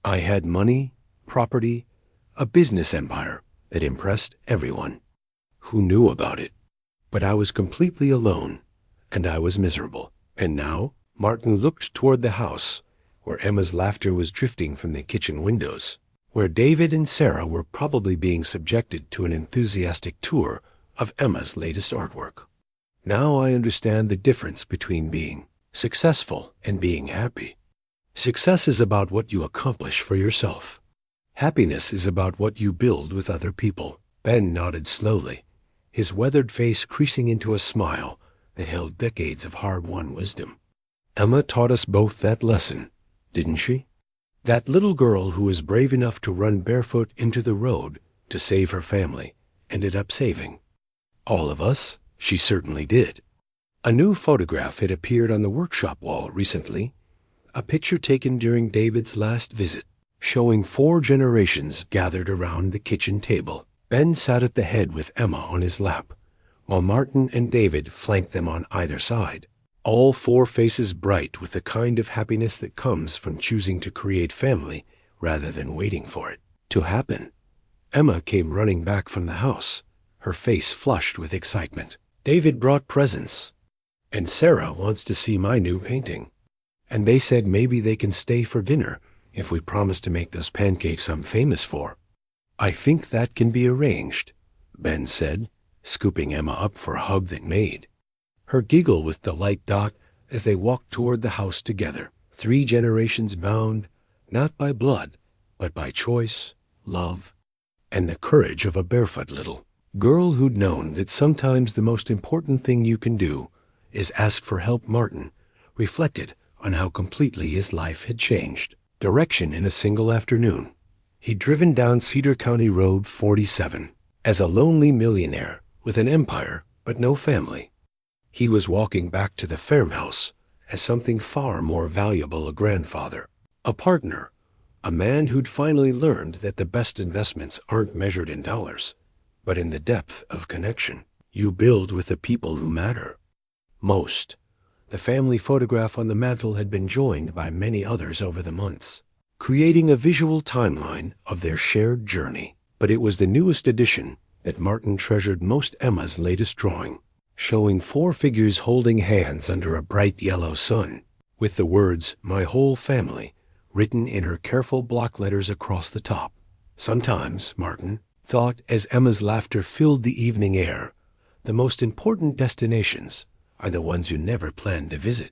I had money, property, a business empire that impressed everyone who knew about it. But I was completely alone, and I was miserable. And now, Martin looked toward the house, where Emma's laughter was drifting from the kitchen windows, where David and Sarah were probably being subjected to an enthusiastic tour of Emma's latest artwork. Now I understand the difference between being successful and being happy. Success is about what you accomplish for yourself. Happiness is about what you build with other people. Ben nodded slowly, his weathered face creasing into a smile that held decades of hard-won wisdom. Emma taught us both that lesson, didn't she? That little girl who was brave enough to run barefoot into the road to save her family ended up saving all of us. She certainly did. A new photograph had appeared on the workshop wall recently, a picture taken during David's last visit, showing 4 generations gathered around the kitchen table. Ben sat at the head with Emma on his lap, while Martin and David flanked them on either side, all 4 faces bright with the kind of happiness that comes from choosing to create family rather than waiting for it to happen. Emma came running back from the house, her face flushed with excitement. David brought presents, and Sarah wants to see my new painting. And they said maybe they can stay for dinner if we promise to make those pancakes I'm famous for. I think that can be arranged, Ben said, scooping Emma up for a hug that made her giggle with delight. As they walked toward the house together, 3 generations bound, not by blood, but by choice, love, and the courage of a barefoot little girl who'd known that sometimes the most important thing you can do is ask for help. Martin reflected on how completely his life had changed direction in a single afternoon. He'd driven down Cedar County Road 47 as a lonely millionaire with an empire but no family. He was walking back to the farmhouse as something far more valuable: a grandfather, a partner, a man who'd finally learned that the best investments aren't measured in dollars, but in the depth of connection you build with the people who matter most. The family photograph on the mantel had been joined by many others over the months, creating a visual timeline of their shared journey. But it was the newest edition that Martin treasured most: Emma's latest drawing, showing 4 figures holding hands under a bright yellow sun, with the words "My whole family" written in her careful block letters across the top. Sometimes, Martin thought, as Emma's laughter filled the evening air, the most important destinations are the ones you never planned to visit.